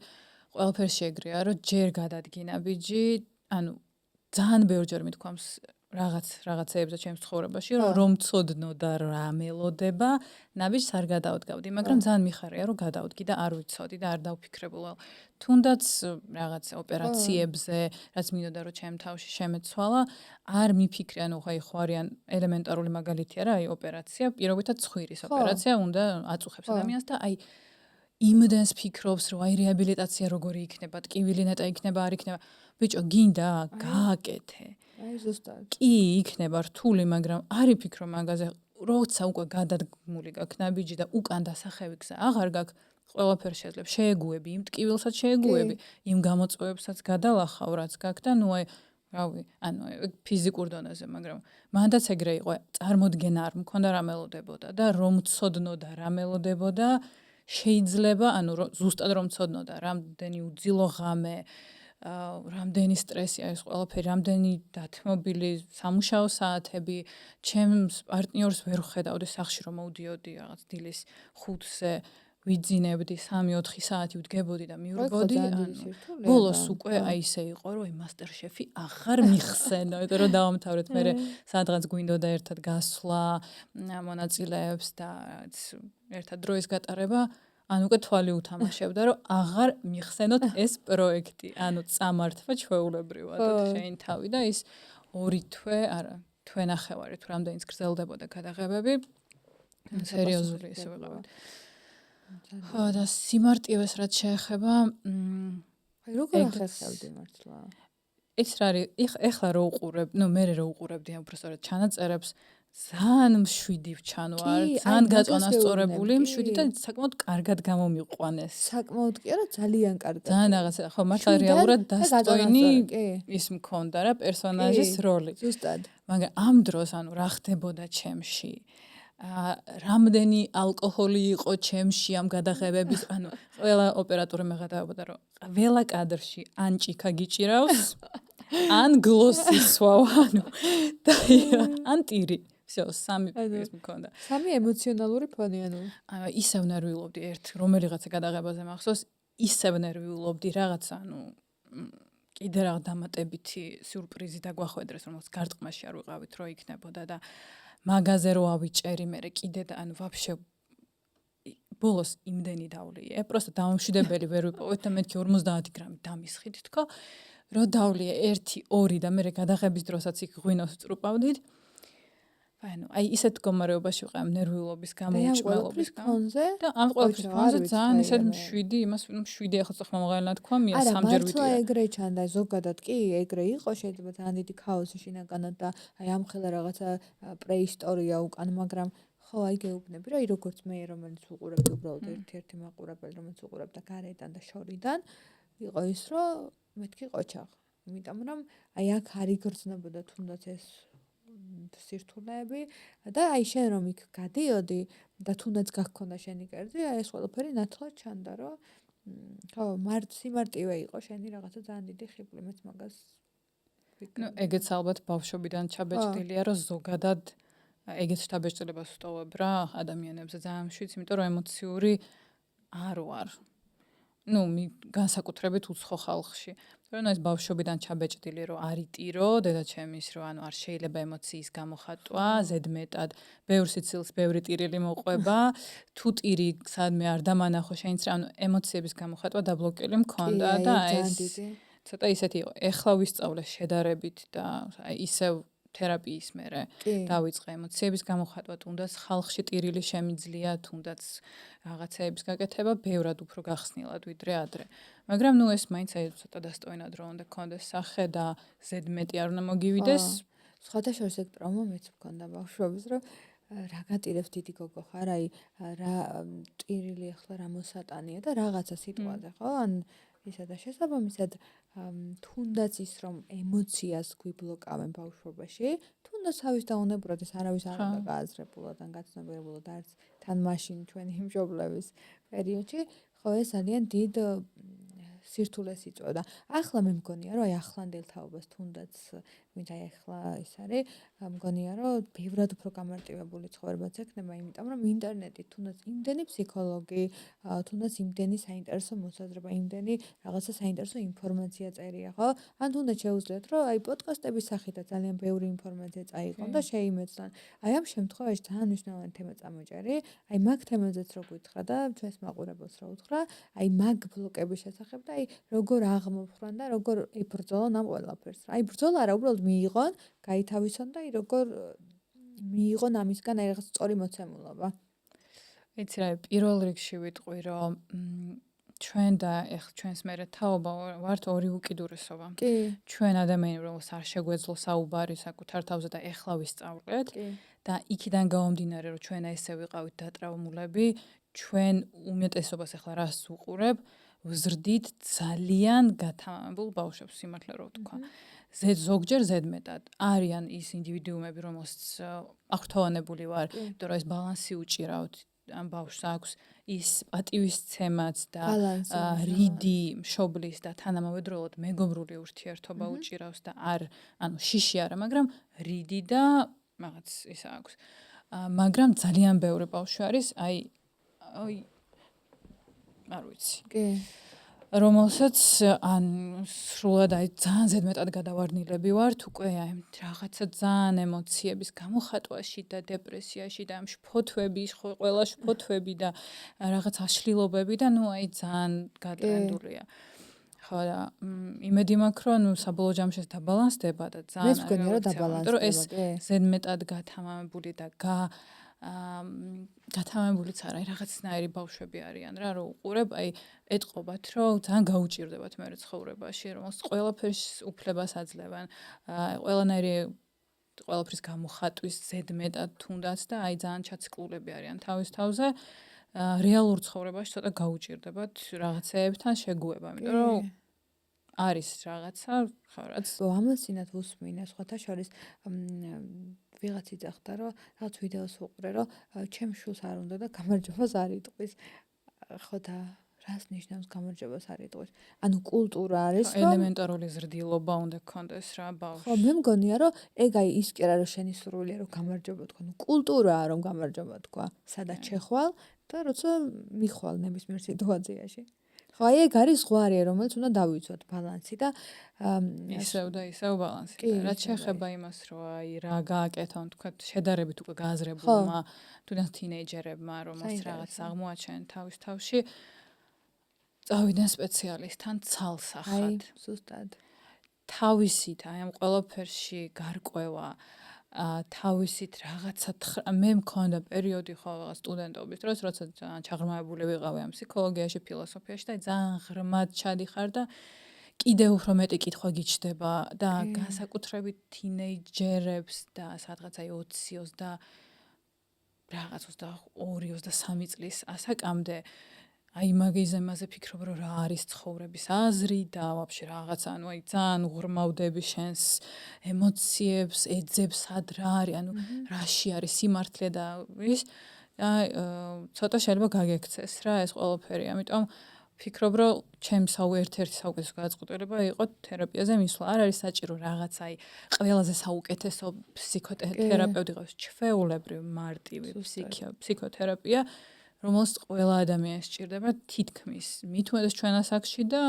ეგრეა რომ ჯერ გადადგინა ბიჯი ანუ ძალიან ბევრჯერ მithქვამს რაღაცეებზე ჩემს ცხოვრებაში რომ ცოდნო და რა მელოდება ნაბიჯს არ გადავდგავდი მაგრამ ძალიან მიხარია რომ გადავდგი და არ ვიცოდი და არ დავფიქრებულა თუნდაც რაღაც ოპერაციებზე რაც მინდოდა რომ ჩემ თავში შემეცვალა არ მიფიქრე ანუ ხაი ხო არიან ელემენტარული მაგალითია რა აი ოპერაცია პირობითად ცხვირის ოპერაცია უნდა აწუხებს ადამიანს და აი იმდენს ფიქრობს რომ აი რეაბილიტაცია როგორი იქნება ტკივილი ნეტა იქნება არ იქნება ბიჭო გინდა გააკეთე აი ზუსტად კი იქნება რთული მაგრამ არ იფიქრო მაგაზე როცა უკვე გადადგმული გაქვს ნაბიჯი და უკან დასახევი გზა აღარ გაქვს ყველაფერს შეძლებ შეეგუები იმ ტკივილსაც შეეგუები იმ გამოწვევებსაც გადალახავ რაც გაქვს და ნუ აი რავი ანუ ფიზიკურ დონეზე მაგრამ მანდაც ეგრე იყო წარმოდგენა არ მქონდა რა მელოდებოდა და რომ ცოდნოდა რა მელოდებოდა შეიძლება ანუ ზუსტად რომ ცოდნოდა რამდენი უძილო ღამე რამდენი სტრესია ეს ყველაფერი რამდენი დათმობილი სამუშაო საათები ჩემს პარტნიორს ვერ ხედავდი სახში რომ მოვდიოდი რაღაც დილის 5-ზე ვიძინებდი 3-4 საათი ვდგებოდი და მივრბოდი, ბოლოს უკვე აი ისე იყო, რომ აი MasterChef-ი აღარ მიხსენო, იმიტომ რომ დავამთავრეთ მე სადღაც გვინდოდა ერთად გასვლა მონაწილეებს და ერთად დროის გატარება, ანუ უკვე თვალი უთამაშებდა, რომ აღარ მიხსენოთ ეს პროექტი, ანუ წამართვა ჩვეულებრივად შენ თავი და ის 2 თვე, არა, თვე ნახევარი თუ რამდენიც გრძელდებოდა გადაღებები, სერიოზული ისე ვიყავით. ხო და სიმარტივეს რაც შეეხება, აი როგორ ახერხებდი მართლა? ეს რა არის, ეხლა რო უყურებ, მე რო უყურებდი უბრალოდ ჩანაწერებს, ძალიან მშვიდი ვჩანო არ, ძალიან გაწონასწორებული მშვიდი და საკმაოდ კარგად გამომიყვანეს. საკმაოდ კი არა, ძალიან კარგად. ძალიან რაღაცა, ხო, მართლა რეალურად დასტოინი ის მქონდა რა პერსონაჟის როლი. ზუსტად. მაგრამ ამ დროს ანუ რა ხდებოდა ჩემში? რამდენი ალკოჰოლი იყო ჩემში ამ გადაღებების, ანუ ყველა ოპერატორი მეგადაებოდა, რომ ყველა კადრში ან ჭიქა გიჭირავს, ან გლოსი სვავ, ანუ და ან ტირი. всё, 3 ის მქონდა. 3 ემოციონალური ფონი, ანუ ისევ ნერვიულობდი რომელიღაცა გადაღებაზე მახსოვს, ისევ ნერვიულობდი რაღაცა, ანუ კიდე რაღაც დამატებითი სიურპრიზი დაგვახვედრეს, რომელსაც გარტყმაში არ ვიყავით, რო იქნებოდა და მაგაზე რო ავიჭერი მე კიდე და ანუ ვაფშე ბოლოს იმდენი დავლიე, პროსტა დამამშვიდებელი ვერ ვიპოვეთ და მეთქი 50 გრამი დამისხით თქო, რო დავლიე 1, 2 და მე გადაღების დროსაც იქ ღვინოს წრუპავდით. აი ისეთ მდგომარეობაში ვიყავ ნერვიულობის გამო, უჭმელობის გამო და ამ ყოველთვის ფონზე ძალიან ისეთ მშვიდი, იმას 7 ახლა ხმამაღალიანად თქვა, მე 3-ჯერ ვიტყვი. არა, ეგრე ჩანდა, ზოგადად კი, ეგრე იყო, შეიძლება ძალიან დიდი ქაოსი შინაგანად და აი ამხელა რაღაცა პრეისტორია უკან, მაგრამ ხო, აი გეუბნები, რომ აი როგორც მე, რომელიც უყურებდი უბრალოდ ერთ-ერთი მაყურებელი, რომელიც უყურებდა გარედან და შორიდან, იყო ის, რომ მეთქი ყოჩაღ. იმიტომ რომ აი აქ არ იგრძნობოდა თუნდაც ეს სირთულეები და აი შენ რომ იქ გადიოდი და თუნდაც გაქონდა შენი კერძი, აი ეს ყველაფერი ნათლად ჩანდა, რომ ხო, სიმარტივე იყო შენი რაღაცა ძალიან დიდი ხიბლი, მეც მაგას ვიკრიბ. ეგეც ალბათ ბავშვობიდან ჩაბეჭდილია, რომ ზოგადად ეგეც შთაბეჭდილებას ვტოვებ რა ადამიანებზე ძალიან მშვიდს, იმიტომ რომ ემოციური არ ვარ. განსაკუთრებით უცხო ხალხში. რომ ეს ბავშვობიდან ჩაბეჭდილი რომ არიტირო დედაჩემის რომ ანუ არ შეიძლება ემოციის გამოხატვა ზედმეტად ბევრ სიცილს ბევრი ტირილი მოყვება თუ ტირი სადმე არ დამანახო შეინც რა ანუ ემოციების გამოხატვა დაბლოკილი მქონდა და ეს ცოტა ისეთი იყო ეხლა ვისწავლე შედარებით და ისევ თერაპიის მერე დავიწყე ემოციების გამოხატვა თუნდაც ხალხში ტირილი შემიძლია თუნდაც რაღაცეების გაკეთება ბევრად უფრო გახსნილად ვიდრე ადრე მაგრამ ეს მაინც ცოტა დასტოინად რო უნდა გქონდეს სახე და ზედმეტი არ უნდა მოგივიდეს სხვათა შორის ეგ ტრაუმა მეც მქონდა ბავშვობის რომ რა გატირებს დიდი გოგო ხარ აი რა ტირილი ახლა რა მოსატანია და რაღაცა სიტყვაზე ხო ან ისა და შესაბამისად თუნდაც ის რომ ემოციას გვიბლოკავენ ბავშვობაში თუნდაც თავის დაუნებურად ეს არავის არ უნდა გააზრებულად ან გაცნობიერებულად არც თან მაშინ ჩვენი მშობლების პერიოდში ხო ეს ძალიან დიდ სირთულეს იწვევდა. ახლა მე მგონია რომ აი ახლანდელ თაობას თუნდაც ვინც აი ახლა ის არის მგონია რომ ბევრად უფრო გამარტივებული ცხოვრებაც ექნება იმიტომ რომ ინტერნეტი თუნდაც იმდენი ფსიქოლოგი თუნდაც იმდენი საინტერესო მოსაზრება იმდენი რაღაცა საინტერესო ინფორმაცია წერია ხო ან თუნდაც შეუძლიათ რომ აი პოდკასტების სახითაც ძალიან ბევრი ინფორმაცია წაიღონ და შეიმეცნონ აი ამ შემთხვევაში ძალიან მნიშვნელოვანი თემა წამოჭერი აი მაგ თემაზეც რო გითხრა და ჩვენს მაყურებელს რო უთხრა აი მაგ ბლოკების შესახებ და აი როგორ აღმოფხრან და როგორ იბრძოლონ ამ ყველაფერს. აი ბრძოლა არა, უბრალოდ მიიღონ, გაითავისონ და აი როგორ მიიღონ ამისგან აი რაღაც სწორი მოცემულობა. იცი რა, პირველ რიგში ვიტყვი, რომ ჩვენ და ეხლა ჩვენს მერე თაობა ვართ ორი უკიდურესობა. ჩვენ ადამიანები რომელს არ შეგვეძლო საუბარი საკუთარ თავზე და ეხლა ვისწავლეთ და იქიდან გამომდინარე რომ ჩვენ ესე ვიყავით დატრაუმულები, ჩვენ უმეტესობას ეხლა რას ვუყურებ ვზრდით ძალიან გათამამებულ ბავშვებს სიმართლე რო ვთქვა. ზოგჯერ ზედმეტად არიან ის ინდივიდუუმები, რომელსაც აღრთოვანებული ვარ, იმიტომ რომ ეს ბალანსი უჭირავთ ამ ბავშვს აქვს ის პატივისცემაც და რიდი მშობლის და თანამედროვედ მეგობრული ურთიერთობა უჭირავს და არ ანუ შიში არა, მაგრამ რიდი და რაღაც ის აქვს. მაგრამ ძალიან ბევრი ბავშვი არის, აი არ ვიცი. კი. რომელსაც ან სრულად აი ძალიან ზედმეტად გადავარდნილები ვართ უკვე აი რაღაცა ძალიან ემოციების გამოხატვაში და დეპრესიაში და ამ შფოთვები, ყველა შფოთვები და რაღაც აშლილობები და ნუ აი ძალიან გატრენდულია. ხო და იმედი მაქვს რომ ნუ საბოლოო ჯამში დაბალანსდება და ძალიან მეც მგონია რომ დაბალანსდება, ეს ზედმეტად გათამამებული და გათამამებულიც არა, რაღაცნაირი ბავშვები არიან რა, რომ უყურებ, აი ეტყობათ, რომ ძალიან გაუჭირდებათ მე ცხოვრებაში, რომ ყველაფერს უფლებას აძლევენ, ყველაფრის გამოხატვის ზედმეტად თუნდაც და აი ძალიან ჩაცკლულები არიან თავის თავზე. რეალურ ცხოვრებაში ცოტა გაუჭირდებათ რაღაცეებთან შეგუება, იმიტომ რომ არის რაღაცა, ხო რაც ამასინათ უსმინე სხვათა შორის ვიღაც იძახდა რომ რაღაც ვიდეოს უყურე რომ ჩემ შულს არ უნდა და გამარჯვებას არ იტყვის. ხო და რას ნიშნავს გამარჯვებას არ იტყვის? ანუ კულტურა არის რომ ელემენტარული ზრდილობა უნდა გქონდეს რა ბავშვს. ხო, მე მგონია რომ ეგ აი ის კი არა რომ შენი სურვილია რომ გამარჯვება თქვა, ნუ კულტურაა რომ გამარჯვება თქვა, სადაც შეხვალ და როცა მიხვალ ნებისმიერ სიტუაციაში. ხო, აი ეგ არის ზღვარი, რომელიც უნდა დავიცვათ ბალანსი და ისევ და ისევ ბალანსი. რაც შეეხება იმას, რომ აი რა გააკეთონ, თქვა შედარებით უკვე გააზრებულმა თუნდაც თინეიჯერებმა, რომელსაც რაღაც აღმოაჩენენ თავის თავში, წავიდნენ სპეციალისტთან ცალსახად. აი, ზუსტად. თავისით აი ამ ყველაფერში გარკვევა თავისით რაღაცა მე მქონდა პერიოდი ხო რაღაც სტუდენტობის დროს, როცა ჩაღრმავებული ვიყავი ამ ფსიქოლოგიაში, ფილოსოფიაში და ძალიან ღრმად ჩადიხარ და კიდევ უფრო მეტი კითხვა გიჩნდება და განსაკუთრებით თინეიჯერებს და სადღაც აი 20-ს და რაღაც 22-23 წლის ასაკამდე აი მაგიზემაზე ფიქრობ რომ რა არის ცხოვრების აზრი და ვაფშე რაღაცა ანუ აი ძალიან უღრმავდები შენს ემოციებს, ეძებს სად რა არის, ანუ რაში არის სიმართლე და ის აი ცოტა შეიძლება გაგექცეს რა ეს ყველაფერი, ამიტომ ფიქრობ რომ ჩემს ერთ-ერთი საუკეთესო გადაწყვეტილება იყო თერაპიაზე მისვლა. არ არის საჭირო რაღაც აი ყველაზე საუკეთესო ფსიქოთერაპევტი ყავს, ჩვეულებრივ მარტივი ფსიქოთერაპია რომელს ყველა ადამიანს სჭირდება თითქმის მით უმეტეს ჩვენ ასაკში და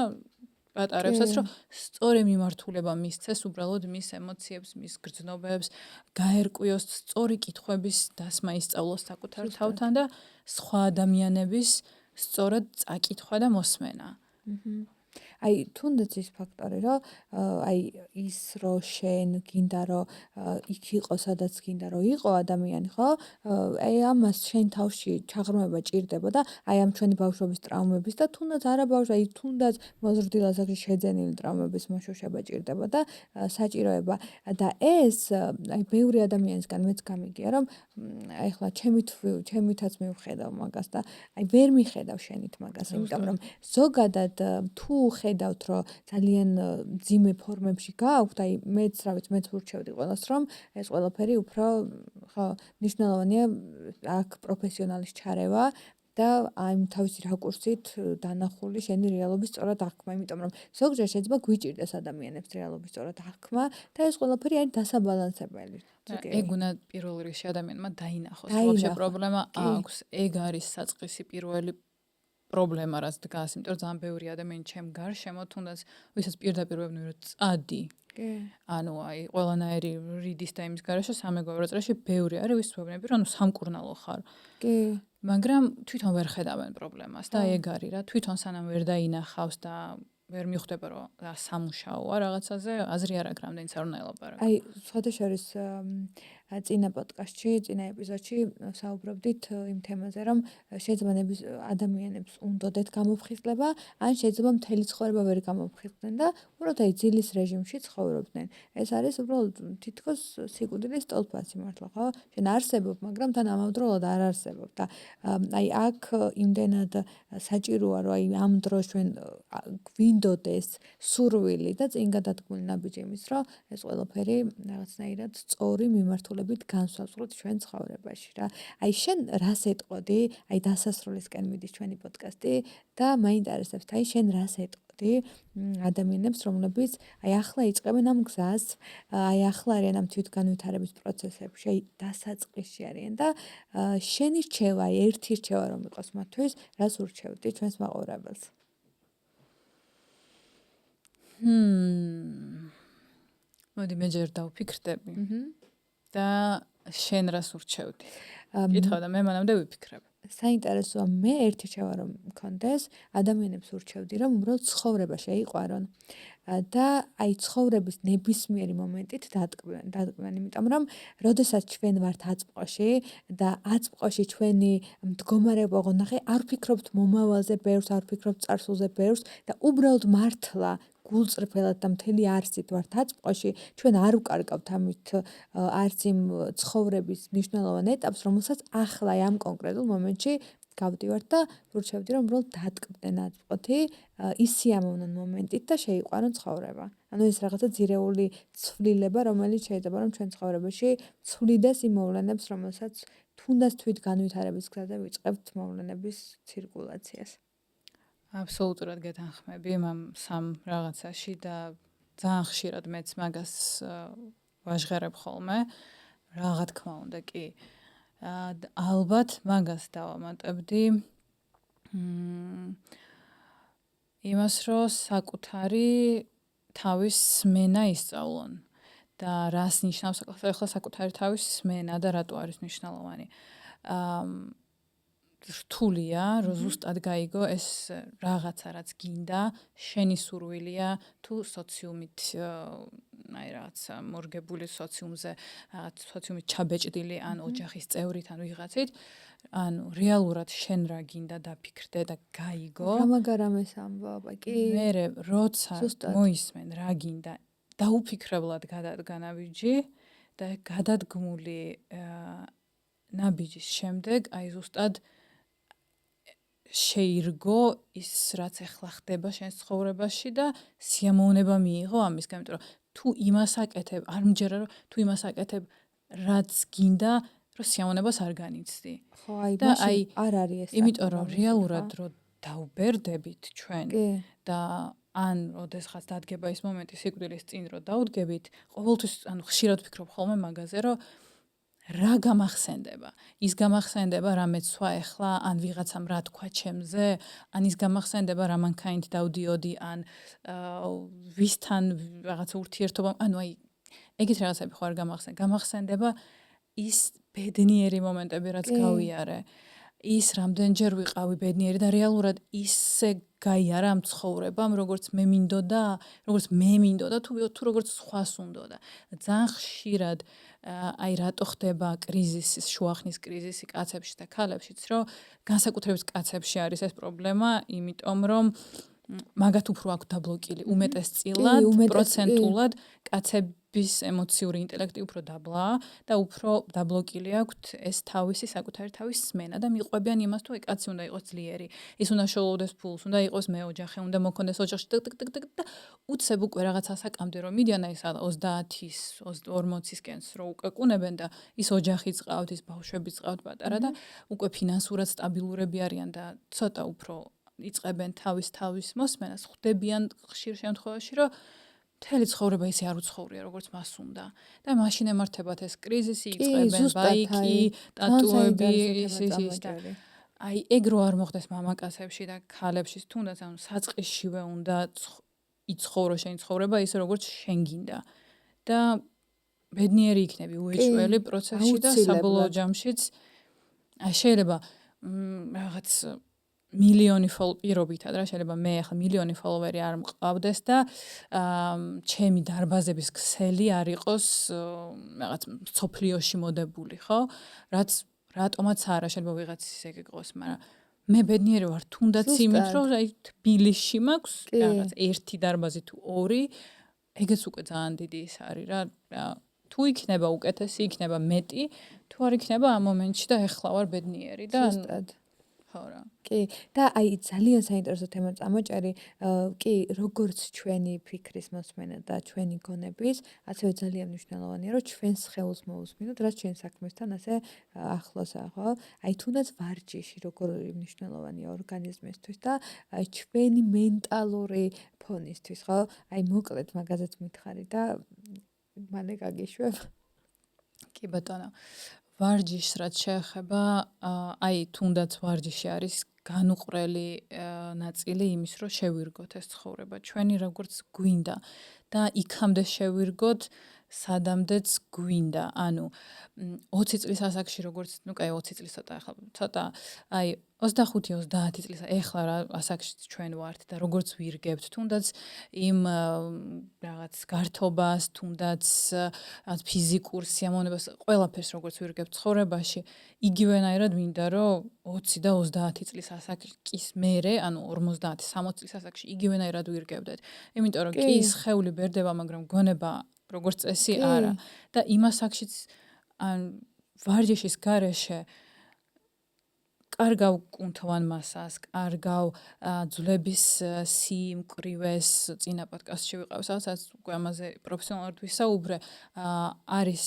პატარებსაც რომ სწორი მიმართულება მისცეს უბრალოდ მის ემოციებს, მის გრძნობებს, გაერკვიოს სწორი კითხვების დასმა ისწავლოს საკუთარ თავთან და სხვა ადამიანების სწორად წაკითხვა და მოსმენა. აი თუნდაც ის ფაქტორი რომ აი ის რომ შენ გინდა რომ იქ იყო სადაც გინდა რომ იყო ადამიანი ხო აი ამას შენ თავში ჩაღრმავება ჭირდება და აი ამ ჩვენი ბავშვობის ტრაუმების და თუნდაც არა ბავშვი აი თუნდაც მოზრდილ ასაკში შეძენილი ტრაუმების მოშუშება ჭირდება და საჭიროება და ეს აი ბევრი ადამიანისგან მეც გამიგია რომ აი ხლა ჩემითაც მივხედავ მაგას და აი ვერ მიხედავ შენით მაგას იმიტომ რომ ზოგადად თუ ხედავთ რომ ძალიან ძიმე ფორმებში გააქვთ, აი მეც რა ვიცი, მეც ვურჩევდი ყველას რომ ეს ყველაფერი უფრო ხო მნიშვნელოვანია აქ პროფესიონალის ჩარევა და აი თავისი რაკურსით დანახული შენი რეალობის სწორად აღქმა, იმიტომ რომ ზოგჯერ შეიძლება გვიჭირდეს ადამიანებს რეალობის სწორად აღქმა და ეს ყველაფერი არის დასაბალანსებელი. ეგ უნდა პირველ რიგში ადამიანმა დაინახოს, ვაფშე პრობლემა აქვს, ეგ არის საწყისი პირველი პრობლემა რაც დგას, იმიტომ რომ ძალიან ბევრი ადამიანი ჩემ გარშემო თუნდაც ვისაც პირდაპირ ვებნი რომ წადი. ანუ აი ყველანაირი რიდის და იმის გარეშე სამეგობრო წრეში ბევრი არის ვის ვებნები რომ სამკურნალო ხარ. მაგრამ თვითონ ვერ ხედავენ პრობლემას და ეგ არის რა, თვითონ სანამ ვერ დაინახავს და ვერ მიხვდება რომ სამუშაოა რაღაცაზე, აზრი არ აქვს რამდენიც არ უნდა ელაპარაკო. აი სხვათა შორის წინა პოდკასტში, წინა ეპიზოდში საუბრობდით იმ თემაზე, რომ შეიძლება ადამიანებს უნდოდეთ გამოფხიზლება, ან შეიძლება მთელი ცხოვრება ვერ გამოფხიზლდნენ და უბრალოდ აი ძილის რეჟიმში ცხოვრობდნენ. ეს არის უბრალოდ თითქოს სიკვდილის სტოლპაცი მართლა, ხო? შენ არსებობ, მაგრამ თან ამავდროულად არ არსებობ და აი აქ იმდენად საჭიროა, რომ აი ამ დროს ჩვენ გვინდოდეს სურვილი და წინ გადადგმული ნაბიჯი იმის, რომ ეს ყველაფერი რაღაცნაირად სწორი მიმართულებით სრულებით განსვავსრულოთ ჩვენ ცხოვრებაში რა. აი შენ რას ეტყოდი? აი დასასრულისკენ მიდის ჩვენი პოდკასტი და მაინტერესებს, აი შენ რას ეტყოდი ადამიანებს, რომლებიც აი ახლა იწყებენ ამ გზას, აი ახლა არიან ამ თვითგანვითარების პროცესებში, აი დასაწყისში არიან და შენი რჩევა, აი ერთი რჩევა რომ იყოს მათთვის, რას ურჩევდი ჩვენს მაყურებელს? მოდი მე ჯერ დავფიქრდები. და შენ რას ურჩევდი? კითხავ და მე მანამდე ვიფიქრებ. საინტერესოა, მე ერთი რჩევა რომ მქონდეს, ადამიანებს ურჩევდი, რომ უბრალოდ ცხოვრება შეიყვარონ და აი ცხოვრების ნებისმიერი მომენტით დადგმენ, იმიტომ რომ როდესაც ჩვენ ვართ აწმყოში და აწმყოში ჩვენი მდგომარეობა გონახე, არ ვფიქრობთ მომავალზე ბევრს, არ ვფიქრობთ წარსულზე ბევრს და უბრალოდ მართლა გულწრფელად და მთელი არსით ვართ აწმყოში, ჩვენ არ ვკარგავთ ამით არც იმ ცხოვრების მნიშვნელოვან ეტაპს, რომელსაც ახლა ამ კონკრეტულ მომენტში გავდივართ და ვურჩევდი, რომ უბრალოდ დატკბდნენ აწმყოთი, ისიამოვნონ მომენტით და შეიყვარონ ცხოვრება. ანუ ეს რაღაცა ძირეული ცვლილება, რომელიც შეიძლება რომ ჩვენ ცხოვრებაში ცვლიდეს იმ მოვლენებს, რომელსაც თუნდაც თვითგანვითარების გზაზე ვიწყებთ მოვლენების ცირკულაციას. აბსოლუტურად გეთანხმები ამ სამ რაღაცაში და ძალიან ხშირად მეც მაგას ვაჟღერებ ხოლმე. რა თქმა უნდა კი. ალბათ მაგას დავამატებდი იმას, რომ საკუთარი თავის სმენა ისწავლონ და რას ნიშნავს ახლა საკუთარი თავის სმენა და რატო არის მნიშვნელოვანი. რთულია, რომ ზუსტად გაიგო ეს რაღაცა, რაც გინდა, შენი სურვილია თუ სოციუმით აი რაღაცა მორგებული სოციუმზე, სოციუმით ჩაბეჭდილი ან ოჯახის წევრით ან ვიღაცით, ანუ რეალურად შენ რა გინდა დაფიქრდე და გაიგო. რა მაგარამეს ამბავ, კი. მე როცა მოისმენ რა გინდა, დაუფიქრებლად გადადგან ავიჯი და გადადგმული ნაბიჯის შემდეგ აი ზუსტად შეირგო ის რაც ახლა ხდება შენს ცხოვრებაში და სიამოვნება მიიღო ამისგან, იმიტომ რომ თუ იმას აკეთებ, არ მჯერა რომ თუ იმას აკეთებ, რაც გინდა, რომ სიამოვნებას არ განიცდი. ხო, აი მაშინ არ არის ეს. იმიტომ რომ რეალურად რომ დაუბერდებით ჩვენ და ან როდესაც დადგება ის მომენტი სიკვდილის წინ რომ დაუდგებით, ყოველთვის ანუ ხშირად ვფიქრობ ხოლმე მაგაზე, რომ რა გამახსენდება? ის გამახსენდება რა მეცვა ახლა, ან ვიღაცამ რა თქვა ჩემზე, ან ის გამახსენდება რა მანქანით დავდიოდი, ან ვისთან რაღაცა ურთიერთობა, ანუ აი ეგეთ რაღაცები ხო არ გამახსენდება ის ბედნიერი მომენტები, რაც გავიარე. ის რამდენჯერ ვიყავი ბედნიერი და რეალურად ისე გაიარა ამ ცხოვრებამ, როგორც მე მინდოდა, თუ როგორც სხვას უნდოდა. ძალიან ხშირად აი რატო ხდება კრიზისი, შუახნის კრიზისი კაცებში და ქალებშიც, რომ განსაკუთრებით კაცებში არის ეს პრობლემა, იმიტომ რომ მაგათ უფრო აქვს დაბლოკილი, უმეტესწილად, პროცენტულად კაცების ემოციური ინტელექტი უფრო დაბლაა და უფრო დაბლოკილი აქვთ ეს საკუთარი თავის სმენა და მიყვებიან იმას, თუ კაცი უნდა იყოს ძლიერი, ის უნდა შოულოვდეს ფულს, უნდა იყოს მეოჯახე, უნდა მოქონდეს ოჯახში და უცებ უკვე რაღაცა საკამდე რომ მიდიან აი 30-ის, 40-ისკენს რო უკვე კუნებენ და ის ოჯახიც ყავთ, ის ბავშვებიც ყავთ პატარა და უკვე ფინანსურად სტაბილურები არიან და ცოტა უფრო იწყებენ თავის მოსმენას, ხვდებიან ხშირ შემთხვევაში, რომ მთელი ცხოვრება ისე არ უცხოვრია, როგორც მას უნდა. და მაშინ ემართებათ ეს კრიზისი, იწყებენ ბაიკი, ტატუები, ის და აი ეგ რო არ მოხდეს მამაკაცებში და ქალებში, თუნდაც ანუ საწყისშივე უნდა იცხოვრო შენი ცხოვრება ისე როგორც შენ გინდა. და ბედნიერი იქნები უეჭველი პროცესში და საბოლოო ჯამშიც აი შეიძლება რაღაც მილიონი პირობითად რა შეიძლება მე ახლა მილიონი ფოლოვერი არ მყავდეს და ჩემი დარბაზების ქსელი არ იყოს რაღაც სოფლიოში მოდებული, ხო? რაც რატომაც არა შეიძლება ვიღაცის ეგ იყოს, მაგრამ მე ბედნიერი ვარ თუნდაც იმით, რომ აი თბილისში მაქვს რაღაც ერთი დარბაზი თუ ორი, ეგეც უკვე ძალიან დიდი ის არის რა. თუ იქნება უკეთესი, იქნება მეტი, თუ არ იქნება ამ მომენტში და ეხლა ვარ ბედნიერი და ხო რა. კი, და აი ძალიან საინტერესო თემა წამოჭერი, კი, როგორც ჩვენი ფიქრის მოსმენა და ჩვენი გონების, ასევე ძალიან მნიშვნელოვანია, რომ ჩვენ სხეულს მოусმინოთ, რაც ჩვენ საქმესთან ასე ახლოსაა, ხო? აი თუნდაც ვარჯიში როგორი მნიშვნელოვანია ორგანიზმისთვის და აი ჩვენი მენტალური ფონისთვის, ხო? აი მოკლედ მაგაზეც მითხარი და მალე გაგიშვებ. კი ბატონო. ვარჯიშს რაც შეეხება, აი თუნდაც ვარჯიში არის განუყრელი ნაწილი იმის, რომ შევირგოთ ეს ცხოვრება. ჩვენი როგორც გვინდა და იქამდე შევირგოთ, სადამდეც გვინდა. ანუ 20 წლის ასაკში როგორც, ну კაი 20 წლის ცოტა აი 25-30 წლის ეხლა რა ასაკში ჩვენ ვართ და როგორც ვირგებთ, თუნდაც იმ რაღაც გართობას, თუნდაც რაღაც ფიზიკურ სიამოვნებას, ყველაფერს როგორც ვირგებთ ცხოვრებაში, იგივენაირად მინდა, რომ 20 და 30 წლის ასაკის მერე, ანუ 50-60 წლის ასაკში იგივენაირად ვირგებდეთ. იმიტომ რომ კი სხეული ბერდება, მაგრამ გონება როგორც წესი არა. და იმ ასაკშიც ან ვარჯიშის გარეშე კარგავ კუნთოვან მასას, კარგავ ძვლების სიმკვრივეს, წინა პოდკასტში ვიყავ, სადაც უკვე ამაზე პროფესიონალურად ვისაუბრე, არის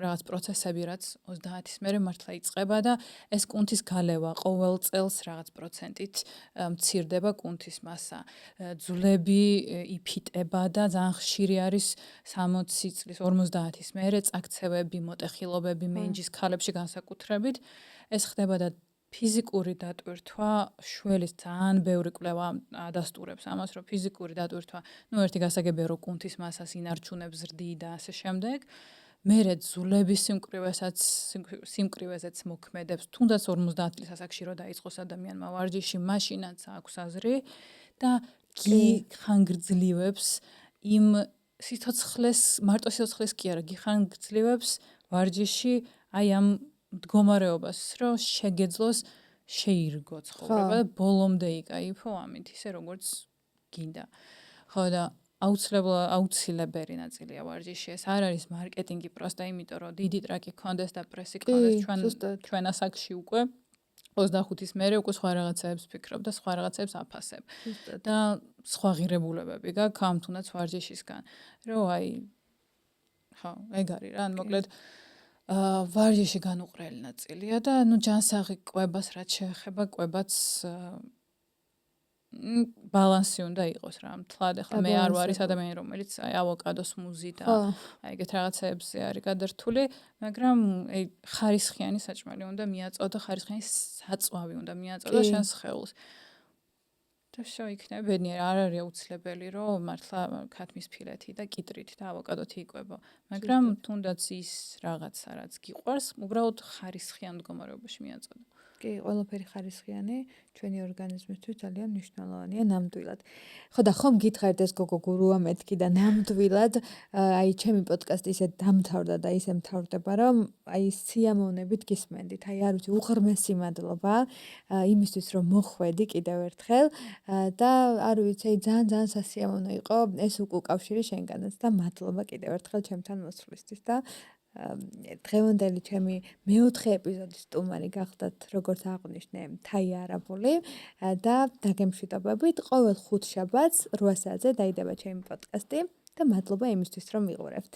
რაღაც პროცესები, რაც 30-ის მერე მართლა იწყება და ეს კუნთის გალევა ყოველ წელს რაღაც პროცენტით მცირდება კუნთის მასა. ძვლები იფიტება და ძალიან ხშირი არის 60 წლის 50-ის მერე წაქცევები, მოტეხილობები მენჯის ქალებში განსაკუთრებით. ეს ხდება და ფიზიკური დატვირთვა შველის ძალიან ბევრი კვლევა ადასტურებს ამას, რომ ფიზიკური დატვირთვა, ну ერთი გასაგებია, რომ კუნთის მასას ინარჩუნებს, ზრდი და ასე შემდეგ. მერე ძვლების სიმკვრივეზეც მოქმედებს, თუნდაც 50 წლის ასაკში რო დაიწყოს ადამიანმა ვარჯიში, მაშინაც აქვს აზრი და გიხანგრძლივებს იმ სიცოცხლეს, მარტო სიცოცხლეს კი არა, გიხანგრძლივებს ვარჯიში აი ამ მდგომარეობას, რომ შეგეძლოს შეირგო ცხოვრება და ბოლომდე იკაიფო ამით, ისე როგორც გინდა. ხო და აუცილებელი ნაწილია ვარჯიში. ეს არ არის მარკეტინგი პროსტა, იმიტომ რომ დიდი ტრაკი გქონდეს და პრესი გქონდეს ჩვენ ასაკში უკვე 25-ის მერე უკვე სხვა რაღაცებს ვფიქრობ და სხვა რაღაცებს აფასებ. და სხვა ღირებულებები გაქვს ამ თუნდაც ვარჯიშისგან. რომ აი ხო, ეგ არის რა, მოკლედ ვარჯიში განუყრელი ნაწილია და ну ჯანსაღი კვებას რაც შეეხება, კვებაც ბალანსი უნდა იყოს რა. მთლად ახლა მე არ ვარ ის ადამიანი, რომელიც აი ავოკადოს, მუზი და აი ეგეთ რაღაცებზე არის გადართული, მაგრამ აი ხარისხიანი საჭმელი უნდა მიაწოდო, ხარისხიანი საწვავი უნდა მიაწოდო შენ სხეულს. და შეიქნება ბედნიერი, არ არის აუცილებელი, რომ მართლა ქათმის ფილეთი და კიტრით და ავოკადოთი იკვებო. მაგრამ თუნდაც ის რაღაცა, რაც გიყვარს, უბრალოდ ხარისხიან მდგომარეობაში მიაწოდო. კი, ყველაფერი ხარისხიანი ჩვენი ორგანიზმისთვის ძალიან მნიშვნელოვანია ნამდვილად. ხო და ხომ გითხარით ეს გოგო გურუა მეთქი და ნამდვილად აი ჩემი პოდკასტი ისე დამთავრდა და ისე მთავრდება, რომ აი სიამოვნებით გისმენდით. აი არ ვიცი, უღრმესი მადლობა იმისთვის, რომ მოხვედი კიდევ ერთხელ და არ ვიცი, აი ძალიან სასიამოვნო იყო ეს უკავშირი შენგანაც და მადლობა კიდევ ერთხელ ჩემთან მოსვლისთვის და დღევანდელი ჩემი მეოთხე ეპიზოდის სტუმარი გახდათ, როგორც აღვნიშნე, თაია არაბული და დაგემშვიდობებით ყოველ ხუთშაბათს 8 საათზე დაიდება ჩემი პოდკასტი და მადლობა იმისთვის, რომ მიყურებთ.